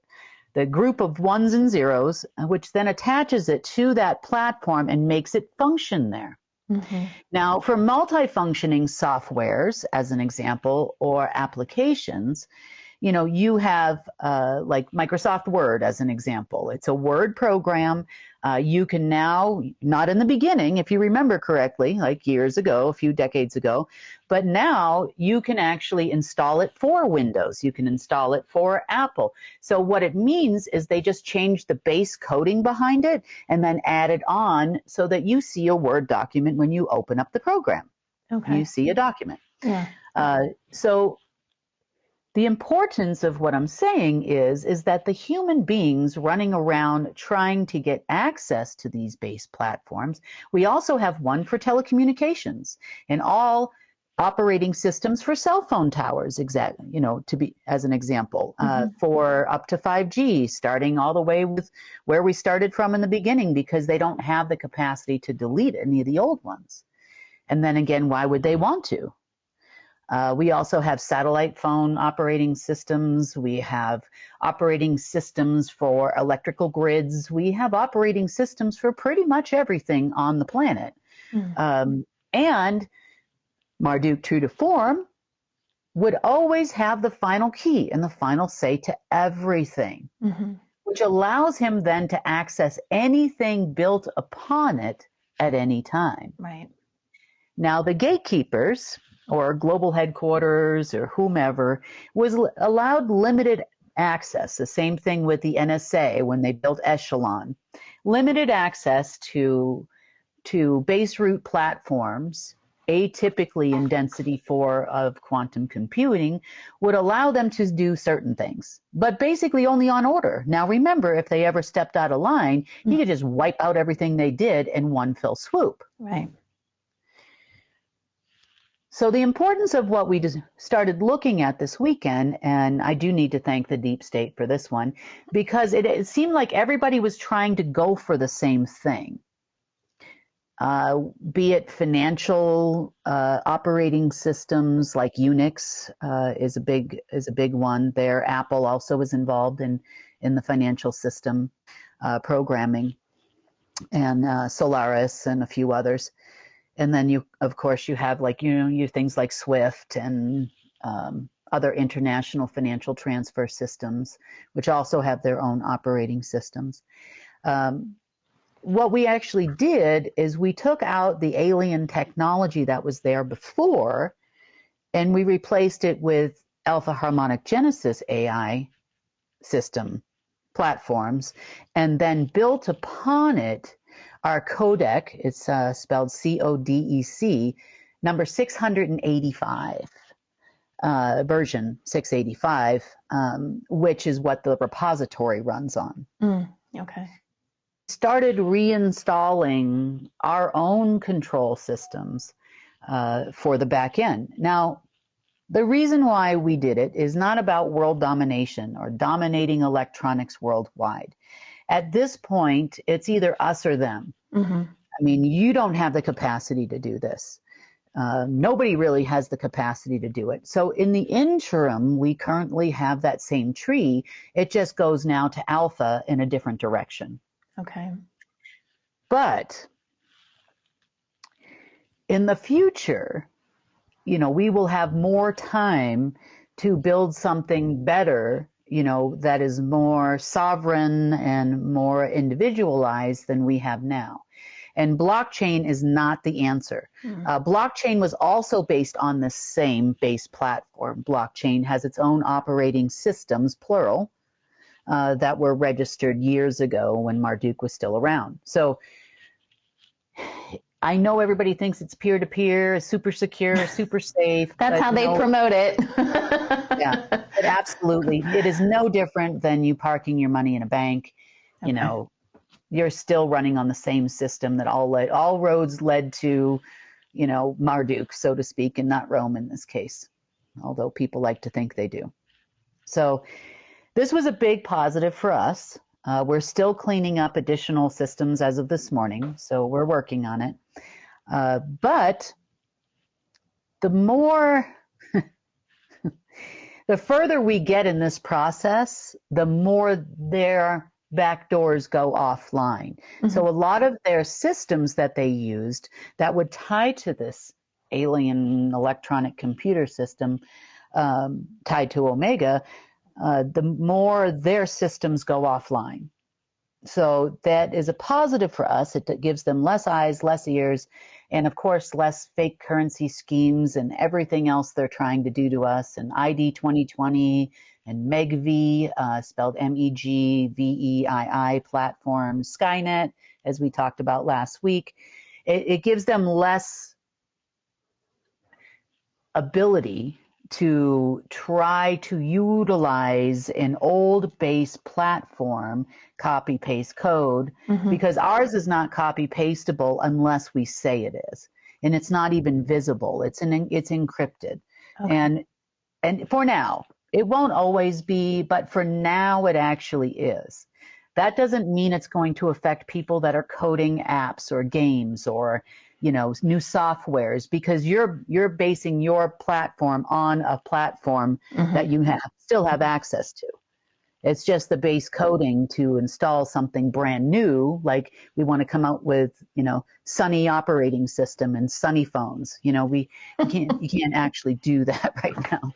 the group of ones and zeros, which then attaches it to that platform and makes it function there. Now, for multifunctioning softwares, as an example, or applications, you have like Microsoft Word as an example. It's a Word program. You can now, not in the beginning, if you remember correctly, like years ago, a few decades ago, but now you can actually install it for Windows. You can install it for Apple. So what it means is they just changed the base coding behind it and then added on so that you see a Word document when you open up the program. Okay. You see a document. Yeah. So the importance of what I'm saying is that the human beings running around trying to get access to these base platforms, we also have one for telecommunications and all operating systems for cell phone towers, to be as an example, for up to 5G, starting all the way with where we started from in the beginning, because they don't have the capacity to delete any of the old ones. And then again, why would they want to? We also have satellite phone operating systems. We have operating systems for electrical grids. We have operating systems for pretty much everything on the planet. And Marduk, true to form, would always have the final key and the final say to everything, which allows him then to access anything built upon it at any time. Right. Now, the gatekeepers, or global headquarters, or whomever, was allowed limited access. The same thing with the NSA when they built Echelon. Limited access to base root platforms, atypically in density 4 of quantum computing, would allow them to do certain things, but basically only on order. Now remember, if they ever stepped out of line, you could just wipe out everything they did in one fell swoop. Right. So the importance of what we started looking at this weekend, and I do need to thank the deep state for this one, because it seemed like everybody was trying to go for the same thing. Be it financial operating systems like Unix is a big one there. Apple also is involved in the financial system programming, and Solaris and a few others. And then you have your things like SWIFT and other international financial transfer systems, which also have their own operating systems. What we actually did is we took out the alien technology that was there before, and we replaced it with Alpha Harmonic Genesis AI system platforms, and then built upon it our codec. It's spelled CODEC, number 685, version 685, which is what the repository runs on. Okay. Started reinstalling our own control systems for the back end. Now, the reason why we did it is not about world domination or dominating electronics worldwide. At this point, it's either us or them. I mean, you don't have the capacity to do this. Nobody really has the capacity to do it. So in the interim, we currently have that same tree. It just goes now to alpha in a different direction. Okay. But in the future, you know, we will have more time to build something better, you know, that is more sovereign and more individualized than we have now. And blockchain is not the answer. Blockchain was also based on the same base platform. Blockchain has its own operating systems, plural, that were registered years ago when Marduk was still around. So I know everybody thinks it's peer-to-peer, super secure, super safe. That's how they promote it. Yeah, but absolutely. It is no different than you parking your money in a bank. You know, you're still running on the same system that all roads led to, you know, Marduk, so to speak, and not Rome in this case, although people like to think they do. So this was a big positive for us. We're still cleaning up additional systems as of this morning, so we're working on it. But the more, the further we get in this process, the more their back doors go offline. So a lot of their systems that they used that would tie to this alien electronic computer system tied to Omega, the more their systems go offline. So that is a positive for us. It gives them less eyes, less ears, and of course, less fake currency schemes and everything else they're trying to do to us, and ID 2020 and MEGVI, spelled MEGVEII platforms, Skynet, as we talked about last week. It gives them less ability to try to utilize an old base platform, copy paste code, because ours is not copy pastable unless we say it is, and it's not even visible. It's encrypted, and for now it won't always be, but for now it actually is. That doesn't mean it's going to affect people that are coding apps or games or, you know, new softwares, because you're basing your platform on a platform that you still have access to. It's just the base coding to install something brand new, like we want to come out with, you know, Sunny operating system and Sunny phones. You know, you can't actually do that right now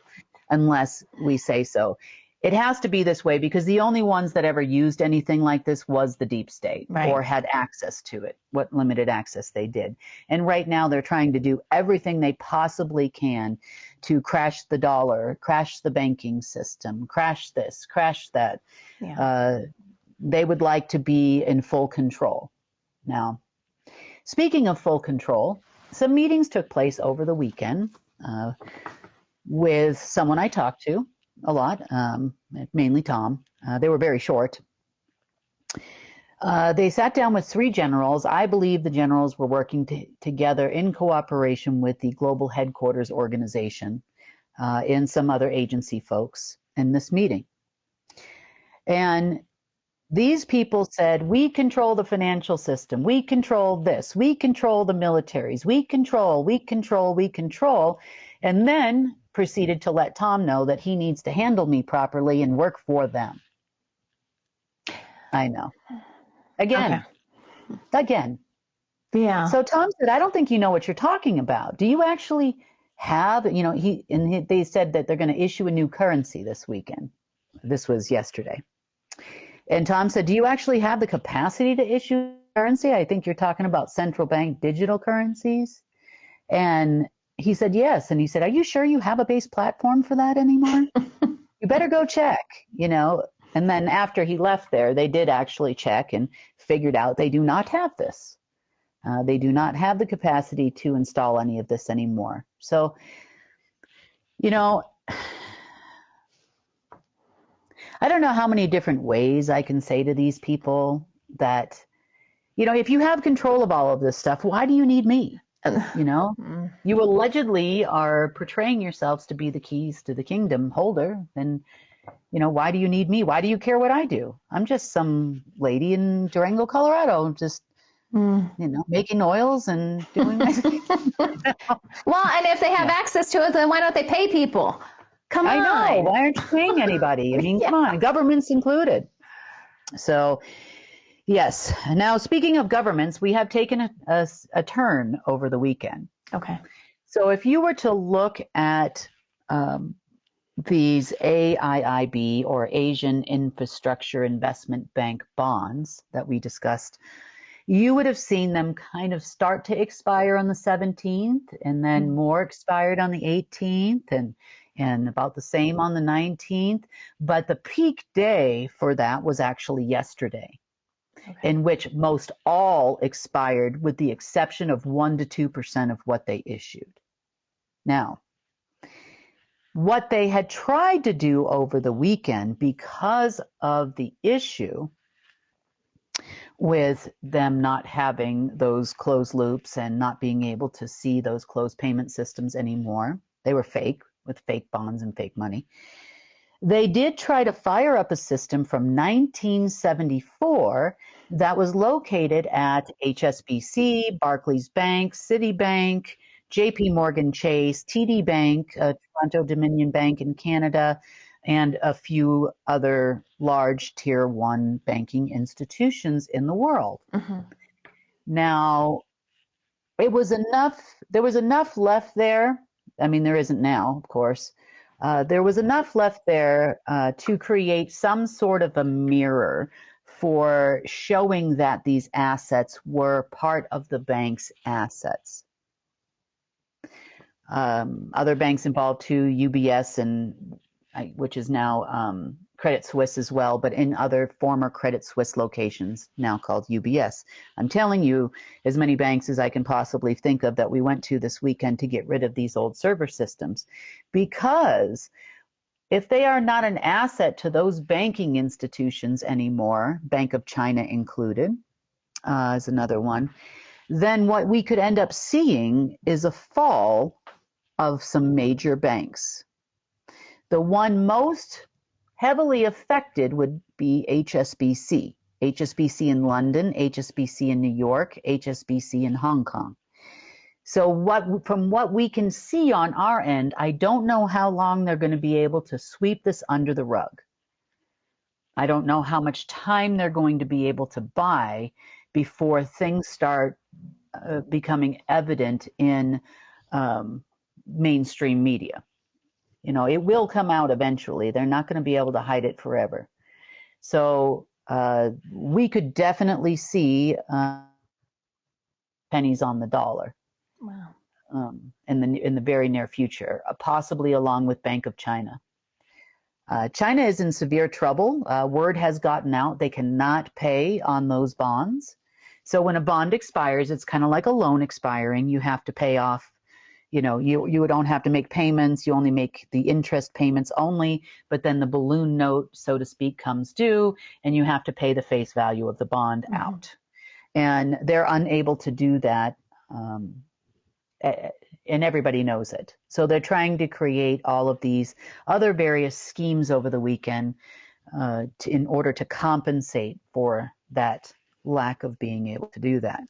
unless we say so. It has to be this way because the only ones that ever used anything like this was the deep state, or had access to it, what limited access they did. And right now they're trying to do everything they possibly can to crash the dollar, crash the banking system, crash this, crash that. They would like to be in full control. Now, speaking of full control, some meetings took place over the weekend with someone I talked to a lot, mainly Tom. They were very short. They sat down with 3 generals. I believe the generals were working together in cooperation with the Global Headquarters Organization and some other agency folks in this meeting. And these people said, we control the financial system, we control this, we control the militaries, we control, and then proceeded to let Tom know that he needs to handle me properly and work for them. I know. Again. Yeah. So Tom said, I don't think you know what you're talking about. Do you actually have, you know, they said that they're going to issue a new currency this weekend. This was yesterday. And Tom said, do you actually have the capacity to issue currency? I think you're talking about central bank digital currencies. And he said, yes. And he said, are you sure you have a base platform for that anymore? You better go check, you know. And then after he left there, they did actually check and figured out they do not have this. They do not have the capacity to install any of this anymore. So, you know, I don't know how many different ways I can say to these people that, you know, if you have control of all of this stuff, why do you need me? You know, you allegedly are portraying yourselves to be the keys to the kingdom holder. Then, you know, why do you need me? Why do you care what I do? I'm just some lady in Durango, Colorado, just, you know, making oils and doing my thing. Well, and if they have access to it, then why don't they pay people? Come on. I know. Why aren't you paying anybody? I mean, come on, governments included. So, yes. Now, speaking of governments, we have taken a turn over the weekend. Okay. So if you were to look at these AIIB or Asian Infrastructure Investment Bank bonds that we discussed, you would have seen them kind of start to expire on the 17th, and then more expired on the 18th, and about the same on the 19th. But the peak day for that was actually yesterday, in which most all expired with the exception of 1 to 2% of what they issued. Now, what they had tried to do over the weekend, because of the issue with them not having those closed loops and not being able to see those closed payment systems anymore, they were fake, with fake bonds and fake money. They did try to fire up a system from 1974 that was located at HSBC, Barclays Bank, Citibank, JP Morgan Chase, TD Bank, Toronto Dominion Bank in Canada, and a few other large tier 1 banking institutions in the world. Now, there was enough left there. I mean, there isn't now, of course. There was enough left there to create some sort of a mirror for showing that these assets were part of the bank's assets. Other banks involved too, UBS and which is now Credit Suisse as well, but in other former Credit Suisse locations now called UBS. I'm telling you as many banks as I can possibly think of that we went to this weekend to get rid of these old server systems, because if they are not an asset to those banking institutions anymore, Bank of China included, is another one, then what we could end up seeing is a fall of some major banks. The one most heavily affected would be HSBC. HSBC in London, HSBC in New York, HSBC in Hong Kong. So from what we can see on our end, I don't know how long they're going to be able to sweep this under the rug. I don't know how much time they're going to be able to buy before things start becoming evident in mainstream media. You know, it will come out eventually. They're not going to be able to hide it forever. So we could definitely see pennies on the dollar. Wow. In the very near future, possibly along with Bank of China. China is in severe trouble. Word has gotten out they cannot pay on those bonds. So when a bond expires, it's kind of like a loan expiring. You have to pay off. You know, you don't have to make payments. You only make the interest payments only, but then the balloon note, so to speak, comes due, and you have to pay the face value of the bond out. And they're unable to do that, and everybody knows it. So they're trying to create all of these other various schemes over the weekend in order to compensate for that lack of being able to do that.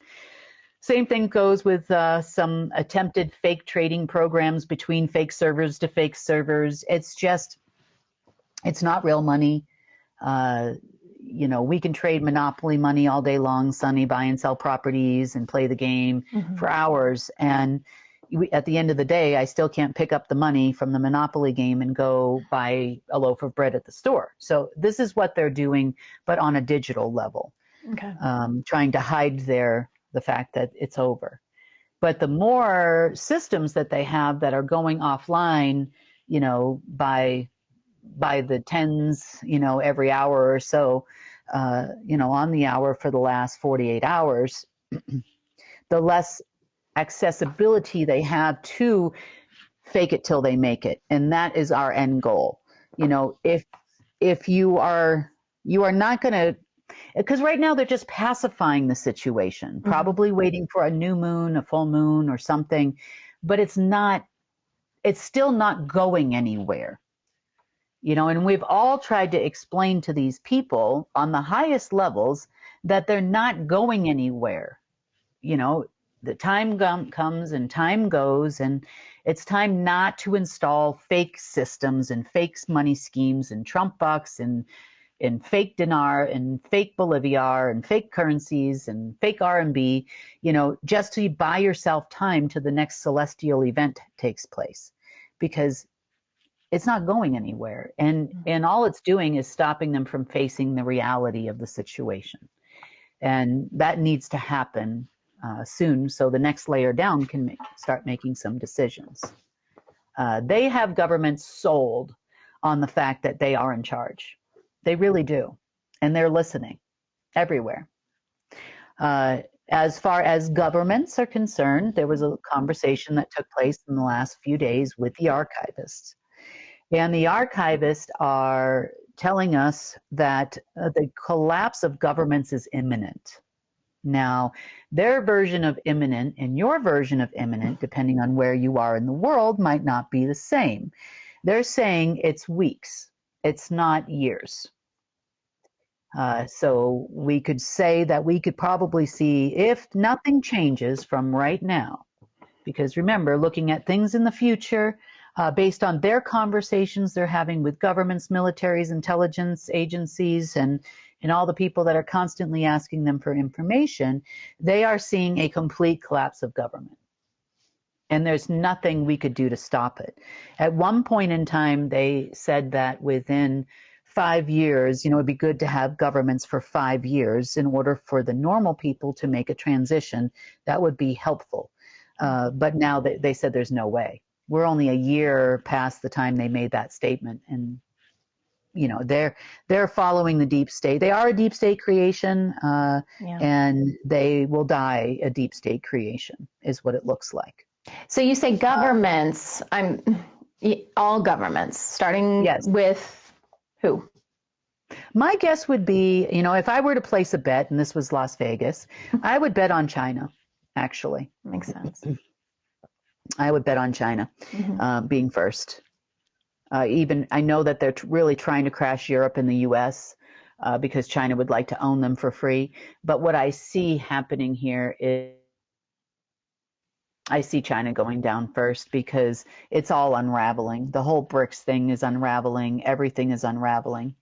Same thing goes with some attempted fake trading programs between fake servers to fake servers. It's not real money. You know, we can trade monopoly money all day long, Sonny, buy and sell properties and play the game for hours. And at the end of the day, I still can't pick up the money from the monopoly game and go buy a loaf of bread at the store. So this is what they're doing, but on a digital level, trying to hide the fact that it's over. But the more systems that they have that are going offline, you know, by by the tens, every hour or so, on the hour for the last 48 hours, the less accessibility they have to fake it till they make it. And that is our end goal. If you are not going to, because right now they're just pacifying the situation, probably waiting for a new moon, a full moon or something, but it's still not going anywhere. And we've all tried to explain to these people on the highest levels that they're not going anywhere. The time comes and time goes, and it's time not to install fake systems and fake money schemes and Trump bucks and fake dinar and fake bolivar and fake currencies and fake RMB, just to buy yourself time to the next celestial event takes place, because it's not going anywhere. And all it's doing is stopping them from facing the reality of the situation. And that needs to happen soon, so the next layer down can start making some decisions. They have governments sold on the fact that they are in charge. They really do. And they're listening everywhere. As far as governments are concerned, there was a conversation that took place in the last few days with the archivists. And the archivists are telling us that the collapse of governments is imminent. Now, their version of imminent and your version of imminent, depending on where you are in the world, might not be the same. They're saying it's weeks. It's not years. So we could say that we could probably see, if nothing changes from right now, because remember, looking at things in the future, based on their conversations they're having with governments, militaries, intelligence agencies, and all the people that are constantly asking them for information, they are seeing a complete collapse of government. And there's nothing we could do to stop it. At one point in time, they said that within 5 years, it'd be good to have governments for 5 years in order for the normal people to make a transition. That would be helpful. But now they said there's no way. We're only a year past the time they made that statement, and they're following the deep state. They are a deep state creation, and they will die a deep state creation, is what it looks like. So you say governments. All governments, starting with who? My guess would be, if I were to place a bet, and this was Las Vegas, I would bet on China, actually. Makes sense. I would bet on China being first. Even I know that they're really trying to crash Europe and the U.S. Because China would like to own them for free. But what I see happening here is I see China going down first, because it's all unraveling. The whole BRICS thing is unraveling. Everything is unraveling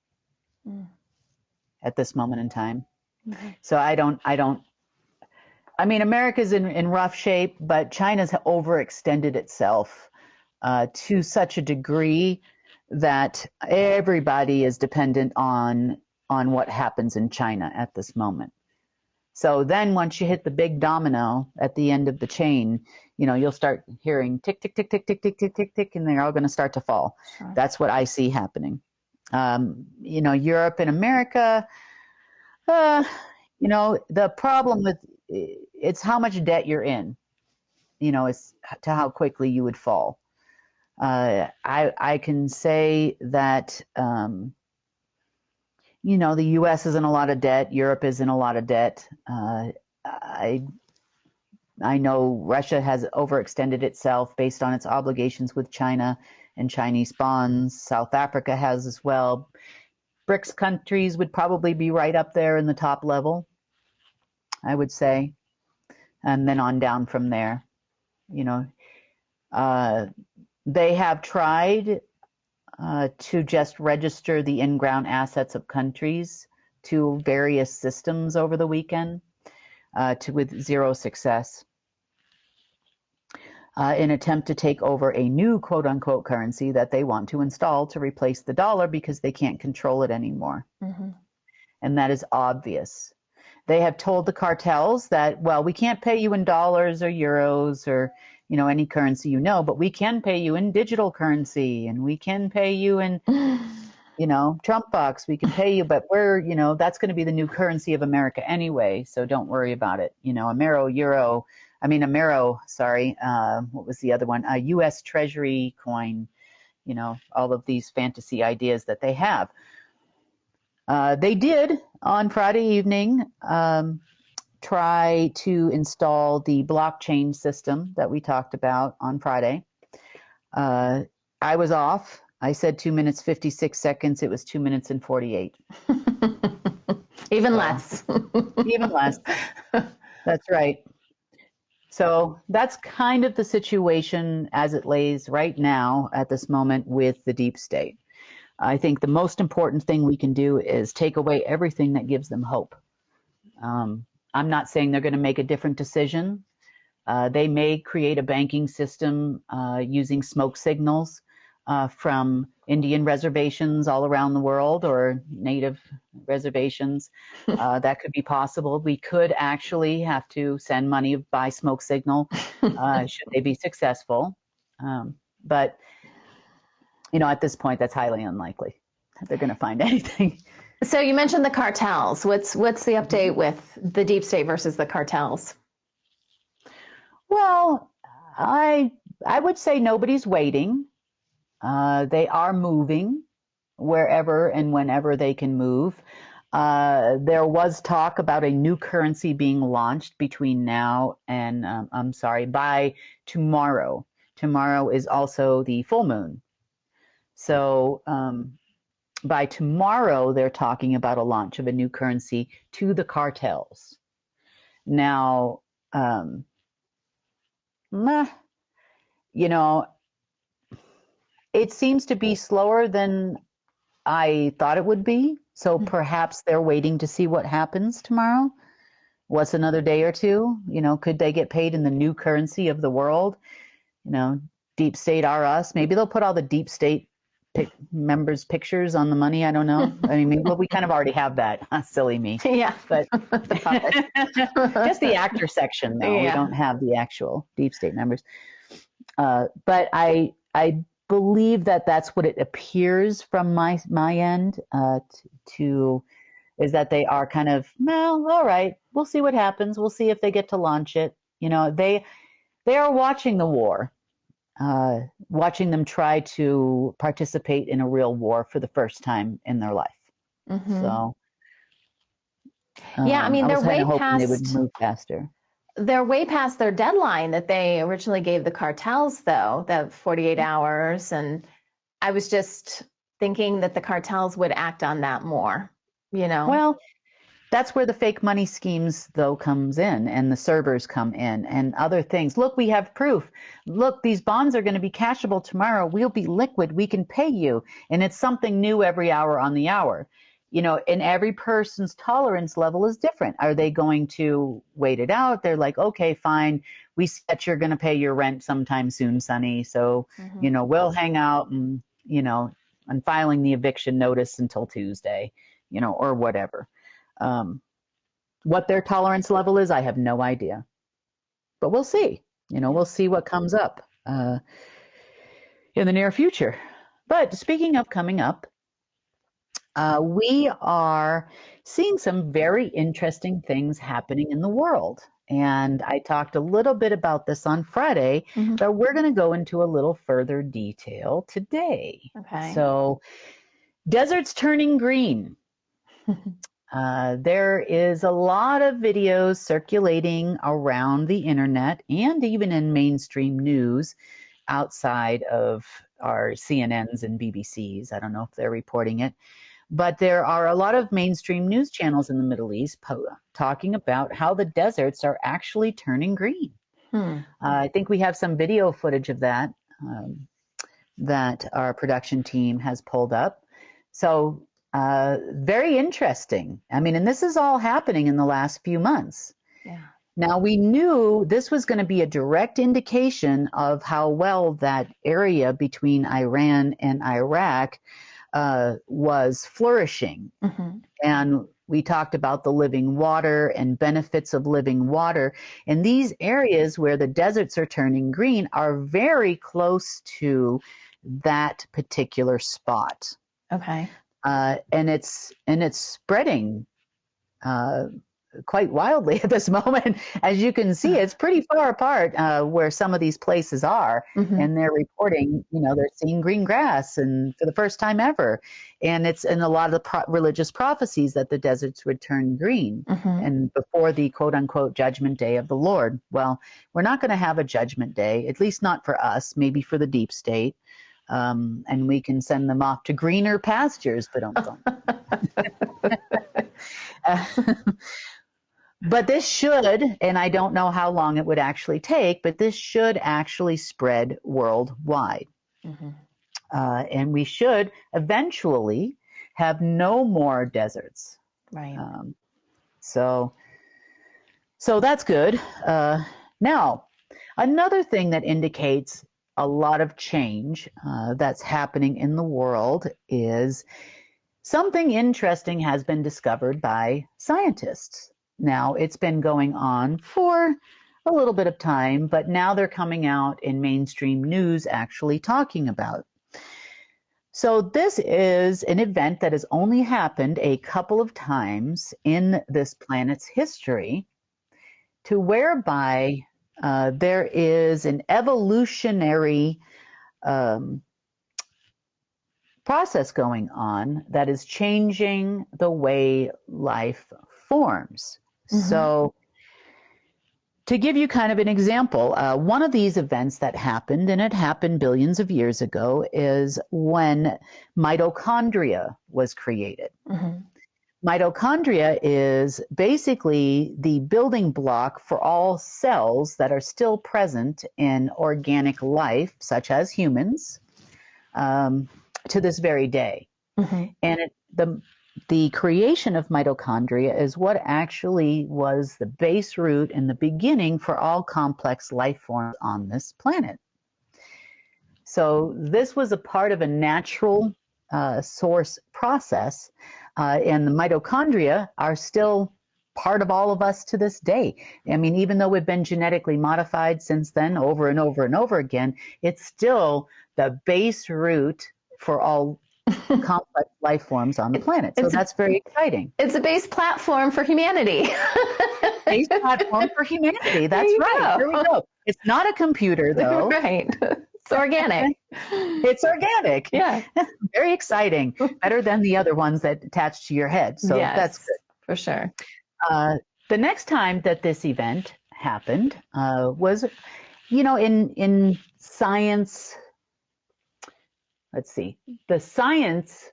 at this moment in time. So I mean, America's in rough shape, but China's overextended itself to such a degree that everybody is dependent on what happens in China at this moment. So then once you hit the big domino at the end of the chain, you'll start hearing tick, tick, tick, tick, tick, tick, tick, tick, tick, and they're all going to start to fall. Sure. That's what I see happening. Europe and America, the problem with it's how much debt you're in, as to how quickly you would fall. I can say that, the U.S. is in a lot of debt. Europe is in a lot of debt. I know Russia has overextended itself based on its obligations with China and Chinese bonds. South Africa has as well. BRICS countries would probably be right up there in the top level, I would say. And then on down from there. They have tried to just register the in-ground assets of countries to various systems over the weekend, with zero success. In attempt to take over a new quote-unquote currency that they want to install to replace the dollar because they can't control it anymore. And that is obvious. They have told the cartels that, well, we can't pay you in dollars or euros or, any currency, but we can pay you in digital currency, and we can pay you in, Trump bucks. We can pay you, but that's going to be the new currency of America anyway. So don't worry about it. What was the other one? A U.S. Treasury coin, all of these fantasy ideas that they have. They did on Friday evening try to install the blockchain system that we talked about on Friday. I was off. I said 2 minutes, 56 seconds. It was 2 minutes and 48. Even less. Even less. That's right. So that's kind of the situation as it lays right now at this moment with the deep state. I think the most important thing we can do is take away everything that gives them hope. I'm not saying they're going to make a different decision. They may create a banking system using smoke signals from Indian reservations all around the world, or native reservations. That could be possible. We could actually have to send money by smoke signal should they be successful. But at this point, that's highly unlikely that they're going to find anything. So you mentioned the cartels. What's the update with the deep state versus the cartels? Well, I would say nobody's waiting. They are moving wherever and whenever they can move. There was talk about a new currency being launched between now and, by tomorrow. Tomorrow is also the full moon. So by tomorrow, they're talking about a launch of a new currency to the cartels. Now, it seems to be slower than I thought it would be. So perhaps they're waiting to see what happens tomorrow. What's another day or two? Could they get paid in the new currency of the world? Deep state are us. Maybe they'll put all the deep state members' pictures on the money. I don't know. We kind of already have that. Silly me. Yeah. But just the actor section, though. Yeah. We don't have the actual deep state members. But I believe that that's what it appears from my end is that they are kind of, well, all right, we'll see what happens. We'll see if they get to launch it. They are watching the war, watching them try to participate in a real war for the first time in their life. Mm-hmm. So, they're way past. They would move faster. They're way past their deadline that they originally gave the cartels, though, the 48 hours. And I was just thinking that the cartels would act on that more, Well, that's where the fake money schemes, though, comes in, and the servers come in and other things. Look, we have proof. Look, these bonds are going to be cashable tomorrow. We'll be liquid. We can pay you. And it's something new every hour on the hour. And every person's tolerance level is different. Are they going to wait it out? They're like, okay, fine. We bet you're going to pay your rent sometime soon, Sonny. So, we'll hang out and, I'm filing the eviction notice until Tuesday, or whatever. What their tolerance level is, I have no idea. But we'll see. We'll see what comes up in the near future. But speaking of coming up, we are seeing some very interesting things happening in the world. And I talked a little bit about this on Friday, but we're going to go into a little further detail today. Okay. So, deserts turning green. There is a lot of videos circulating around the internet and even in mainstream news outside of our CNNs and BBCs. I don't know if they're reporting it. But there are a lot of mainstream news channels in the Middle East talking about how the deserts are actually turning green. I think we have some video footage of that that our production team has pulled up. So very interesting. And this is all happening in the last few months. Yeah. Now, we knew this was going to be a direct indication of how well that area between Iran and Iraq was flourishing. And We talked about the living water and benefits of living water. And these areas where the deserts are turning green are very close to that particular spot. Okay. And it's spreading quite wildly at this moment. As you can see, it's pretty far apart where some of these places are, and they're reporting, they're seeing green grass and for the first time ever. And it's in a lot of the religious prophecies that the deserts would turn green and before the quote unquote judgment day of the Lord. Well, we're not going to have a judgment day, at least not for us, maybe for the deep state. And we can send them off to greener pastures, but don't. But this should, and I don't know how long it would actually take, but this should actually spread worldwide. And we should eventually have no more deserts. Right. So that's good. Now, another thing that indicates a lot of change that's happening in the world is something interesting has been discovered by scientists. Now, it's been going on for a little bit of time, but now they're coming out in mainstream news actually talking about. So this is an event that has only happened a couple of times in this planet's history, to whereby there is an evolutionary process going on that is changing the way life forms. So to give you kind of an example, one of these events that happened, and it happened billions of years ago, is when mitochondria was created. Mitochondria is basically the building block for all cells that are still present in organic life, such as humans, to this very day. And the creation of mitochondria is what actually was the base root in the beginning for all complex life forms on this planet. So this was a part of a natural source process, and the mitochondria are still part of all of us to this day. I mean, even though we've been genetically modified since then over and over and over again, it's still the base root for all complex life forms on the planet. So that's very exciting. It's a base platform for humanity. Base platform for humanity. That's right. There we go. It's not a computer, though. Right. It's organic. It's organic. Yeah. Very exciting. Better than the other ones that attach to your head. So that's good. For sure. The next time that this event happened was, in science. Let's see, the science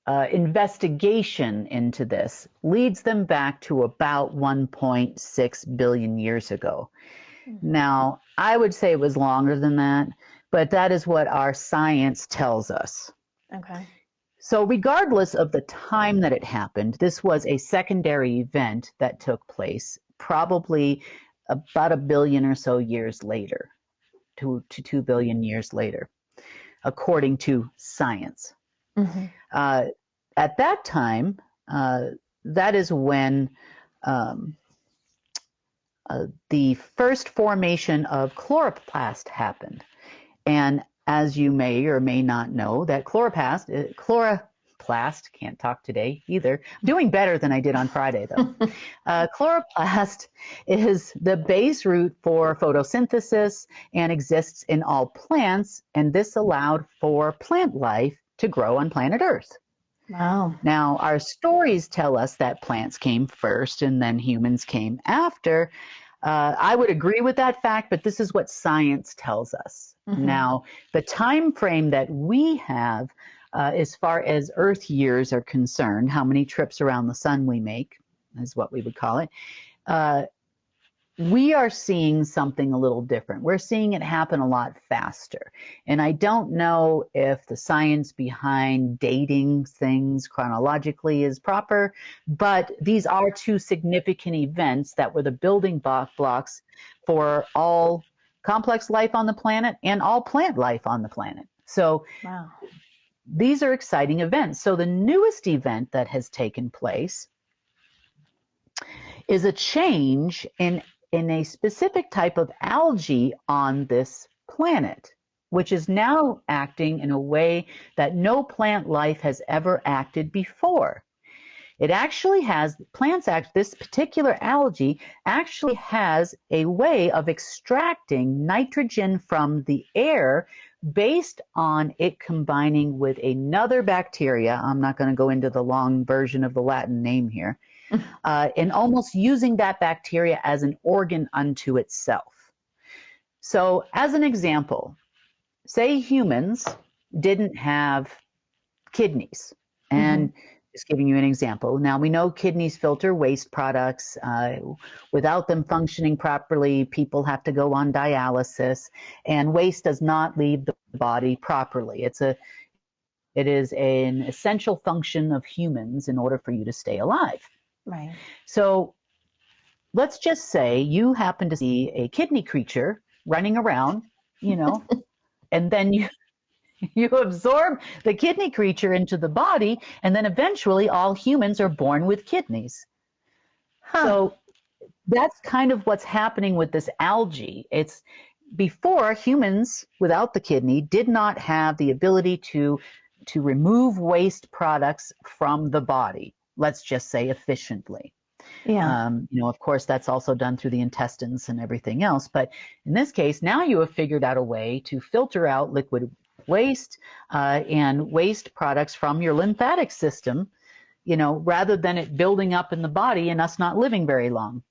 investigation into this leads them back to about 1.6 billion years ago. Now, I would say it was longer than that, but that is what our science tells us. Okay. So regardless of the time that it happened, this was a secondary event that took place probably about 1 billion or so years later, to 2 billion years later, according to science. At that time, that is when the first formation of chloroplast happened. And as you may or may not know, that chloroplast, can't talk today either. I'm doing better than I did on Friday, though. Chloroplast is the base root for photosynthesis and exists in all plants, and this allowed for plant life to grow on planet Earth. Wow. Now, our stories tell us that plants came first and then humans came after. I would agree with that fact, but this is what science tells us. Now, the time frame that we have as far as Earth years are concerned, how many trips around the sun we make is what we would call it, we are seeing something a little different. We're seeing it happen a lot faster. And I don't know if the science behind dating things chronologically is proper, but these are two significant events that were the building blocks for all complex life on the planet and all plant life on the planet. So these are exciting events. So the newest event that has taken place is a change in a specific type of algae on this planet, which is now acting in a way that no plant life has ever acted before. It actually has, this particular algae actually has a way of extracting nitrogen from the air based on it combining with another bacteria. I'm not going to go into the long version of the Latin name here. And almost using that bacteria as an organ unto itself. So as an example, say humans didn't have kidneys, and just giving you an example. Now we know kidneys filter waste products. Without them functioning properly, people have to go on dialysis, and waste does not leave the body properly. It is an essential function of humans in order for you to stay alive. Right. So let's just say you happen to see a kidney creature running around, and then you absorb the kidney creature into the body, and then eventually all humans are born with kidneys. So that's kind of what's happening with this algae. It's before humans without the kidney did not have the ability to remove waste products from the body. Let's just say efficiently. Yeah. Of course, that's also done through the intestines and everything else. But in this case, now you have figured out a way to filter out liquid waste and waste products from your lymphatic system, rather than it building up in the body and us not living very long.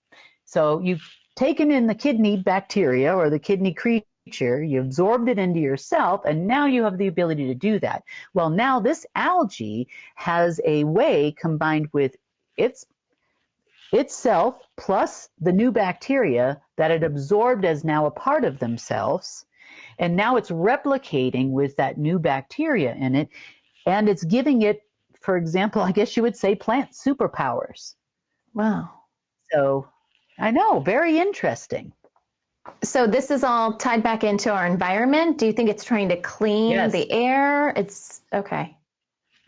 So you've taken in the kidney bacteria or the kidney creature, you absorbed it into yourself, and now you have the ability to do that. Well, now this algae has a way combined with itself plus the new bacteria that it absorbed as now a part of themselves, and now it's replicating with that new bacteria in it, and it's giving it, for example, I guess you would say plant superpowers. Wow. So I know, very interesting. So this is all tied back into our environment. Do you think it's trying to clean the air? It's okay.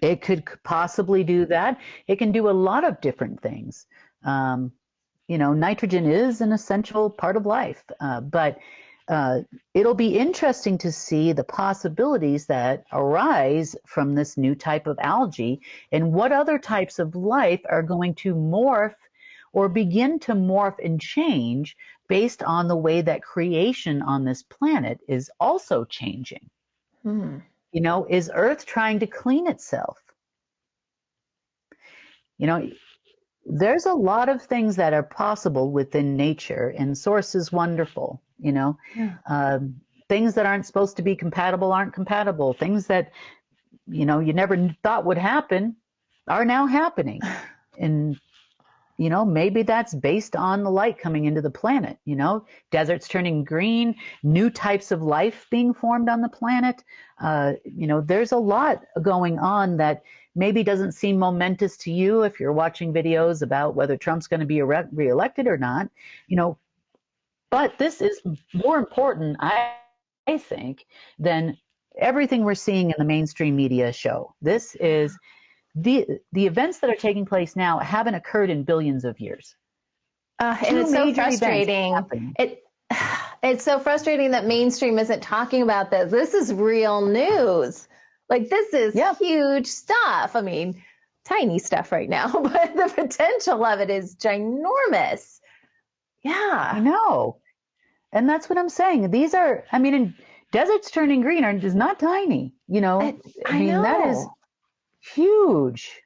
It could possibly do that. It can do a lot of different things. Nitrogen is an essential part of life, but it'll be interesting to see the possibilities that arise from this new type of algae and what other types of life are going to morph or begin to morph and change based on the way that creation on this planet is also changing. Is Earth trying to clean itself? There's a lot of things that are possible within nature, and Source is wonderful. Things that aren't supposed to be compatible aren't compatible. Things that, you never thought would happen are now happening. And, maybe that's based on the light coming into the planet, deserts turning green, new types of life being formed on the planet. There's a lot going on that maybe doesn't seem momentous to you if you're watching videos about whether Trump's going to be reelected or not, but this is more important, I think, than everything we're seeing in the mainstream media show. This is the events that are taking place now haven't occurred in billions of years. And it's so frustrating. It's so frustrating that mainstream isn't talking about this. This is real news. Like, this is huge stuff. I mean, tiny stuff right now, but the potential of it is ginormous. Yeah. I know. And that's what I'm saying. These are, and deserts turning green is not tiny. I know. That is huge.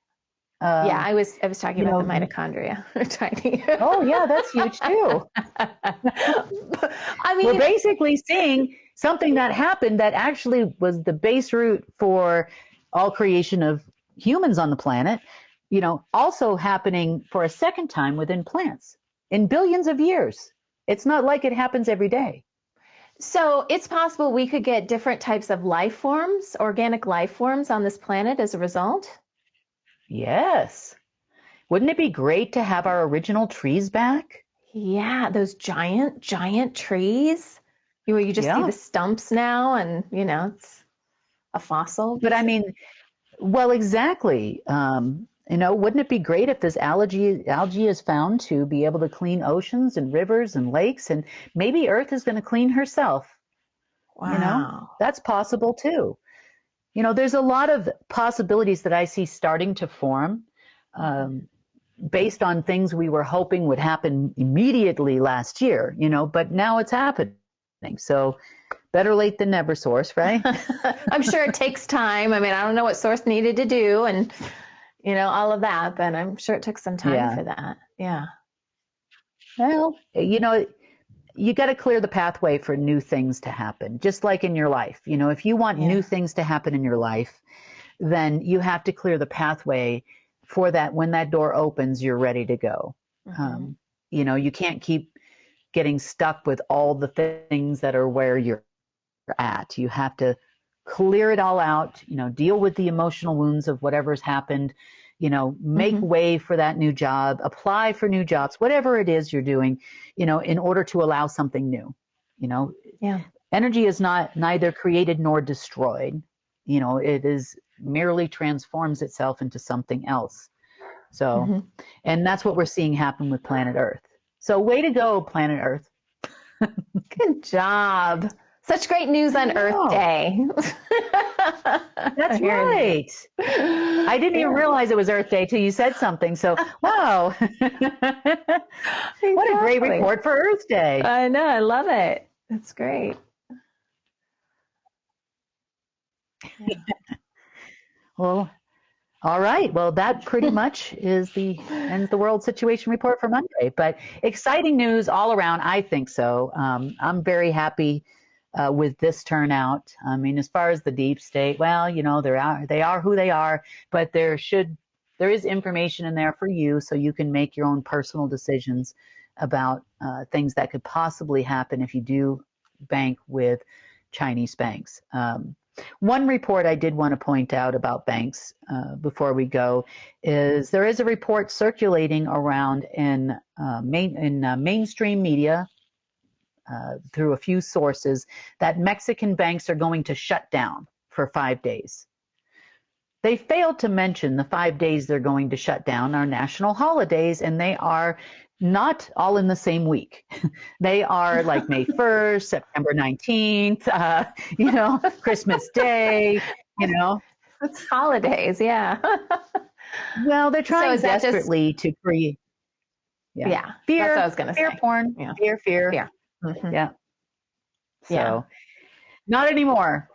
I was talking about the mitochondria. Tiny. Oh, yeah, that's huge too. We're basically seeing something that happened that actually was the base root for all creation of humans on the planet, also happening for a second time within plants in billions of years. It's not like it happens every day. So it's possible we could get different types of life forms, organic life forms on this planet as a result? Yes. Wouldn't it be great to have our original trees back? Yeah, those giant trees where you just see the stumps now and, it's a fossil. But well, exactly. Wouldn't it be great if this algae is found to be able to clean oceans and rivers and lakes, and maybe Earth is going to clean herself? Wow. That's possible too. There's a lot of possibilities that I see starting to form based on things we were hoping would happen immediately last year, but now it's happening. So better late than never, Source, right? I'm sure it takes time. I mean, I don't know what Source needed to do and, all of that, but I'm sure it took some time for that. Yeah. Well, you got to clear the pathway for new things to happen, just like in your life. If you want new things to happen in your life, then you have to clear the pathway for that. When that door opens, you're ready to go. Mm-hmm. You can't keep getting stuck with all the things that are where you're at. You have to clear it all out, deal with the emotional wounds of whatever's happened, make way for that new job, apply for new jobs, whatever it is you're doing, in order to allow something new. Energy is neither created nor destroyed. It is merely transforms itself into something else. So, and that's what we're seeing happen with planet Earth. So way to go, planet Earth. Good job. Such great news on Earth Day. That's right. I didn't even realize it was Earth Day till you said something. So, wow. What a great report for Earth Day. I know. I love it. That's great. Well, all right. Well, that pretty much ends the World Situation Report for Monday. But exciting news all around. I think so. I'm very happy with this turnout. I mean, as far as the deep state, well, they are who they are, but there is information in there for you, so you can make your own personal decisions about things that could possibly happen if you do bank with Chinese banks. One report I did want to point out about banks before we go is there is a report circulating around in mainstream media through a few sources that Mexican banks are going to shut down for 5 days. They failed to mention the 5 days they're going to shut down are national holidays, and they are not all in the same week. They are like May 1st, September 19th, Christmas Day, It's holidays, yeah. Well, they're trying desperately to create. Yeah. Fear, that's what I was going to say. Fear porn. Yeah. Fear. Yeah. Mm-hmm. Yeah. So, not anymore,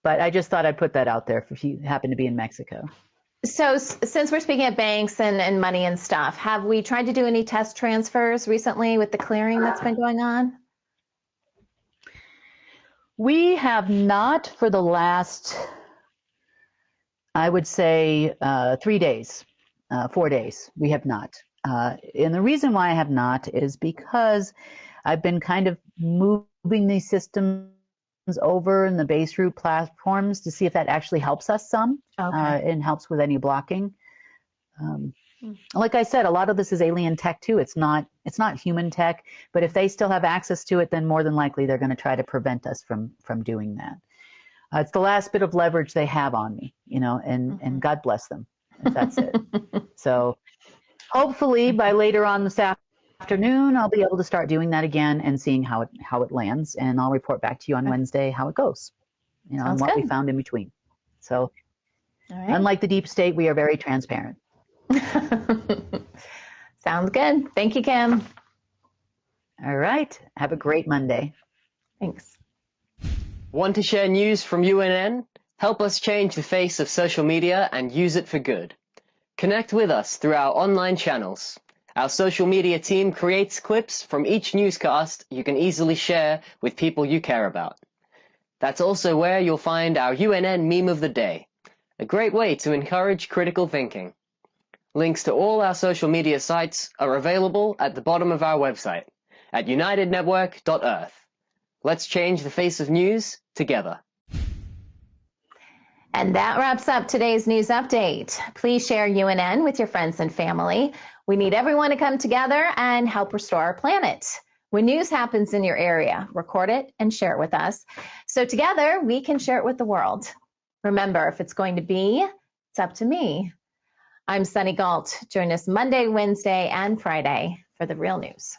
but I just thought I'd put that out there if you happen to be in Mexico. So since we're speaking of banks and money and stuff, have we tried to do any test transfers recently with the clearing that's been going on? We have not for the last, I would say, 3 days, 4 days. We have not. And the reason why I have not is because I've been kind of moving these systems over in the base root platforms to see if that actually helps us some and helps with any blocking. Like I said, a lot of this is alien tech too. It's not human tech, but if they still have access to it, then more than likely they're going to try to prevent us from doing that. It's the last bit of leverage they have on me, and God bless them if that's it. So hopefully by later on this afternoon, I'll be able to start doing that again and seeing how it lands, and I'll report back to you on Wednesday how it goes, and what we found in between. So, unlike the deep state, we are very transparent. Sounds good. Thank you, Kim. All right. Have a great Monday. Thanks. Want to share news from UNN? Help us change the face of social media and use it for good. Connect with us through our online channels. Our social media team creates clips from each newscast you can easily share with people you care about. That's also where you'll find our UNN meme of the day, a great way to encourage critical thinking. Links to all our social media sites are available at the bottom of our website at unitednetwork.earth. Let's change the face of news together. And that wraps up today's news update. Please share UNN with your friends and family. We need everyone to come together and help restore our planet. When news happens in your area, record it and share it with us. So together we can share it with the world. Remember, if it's going to be, it's up to me. I'm Sunny Galt. Join us Monday, Wednesday, and Friday for the real news.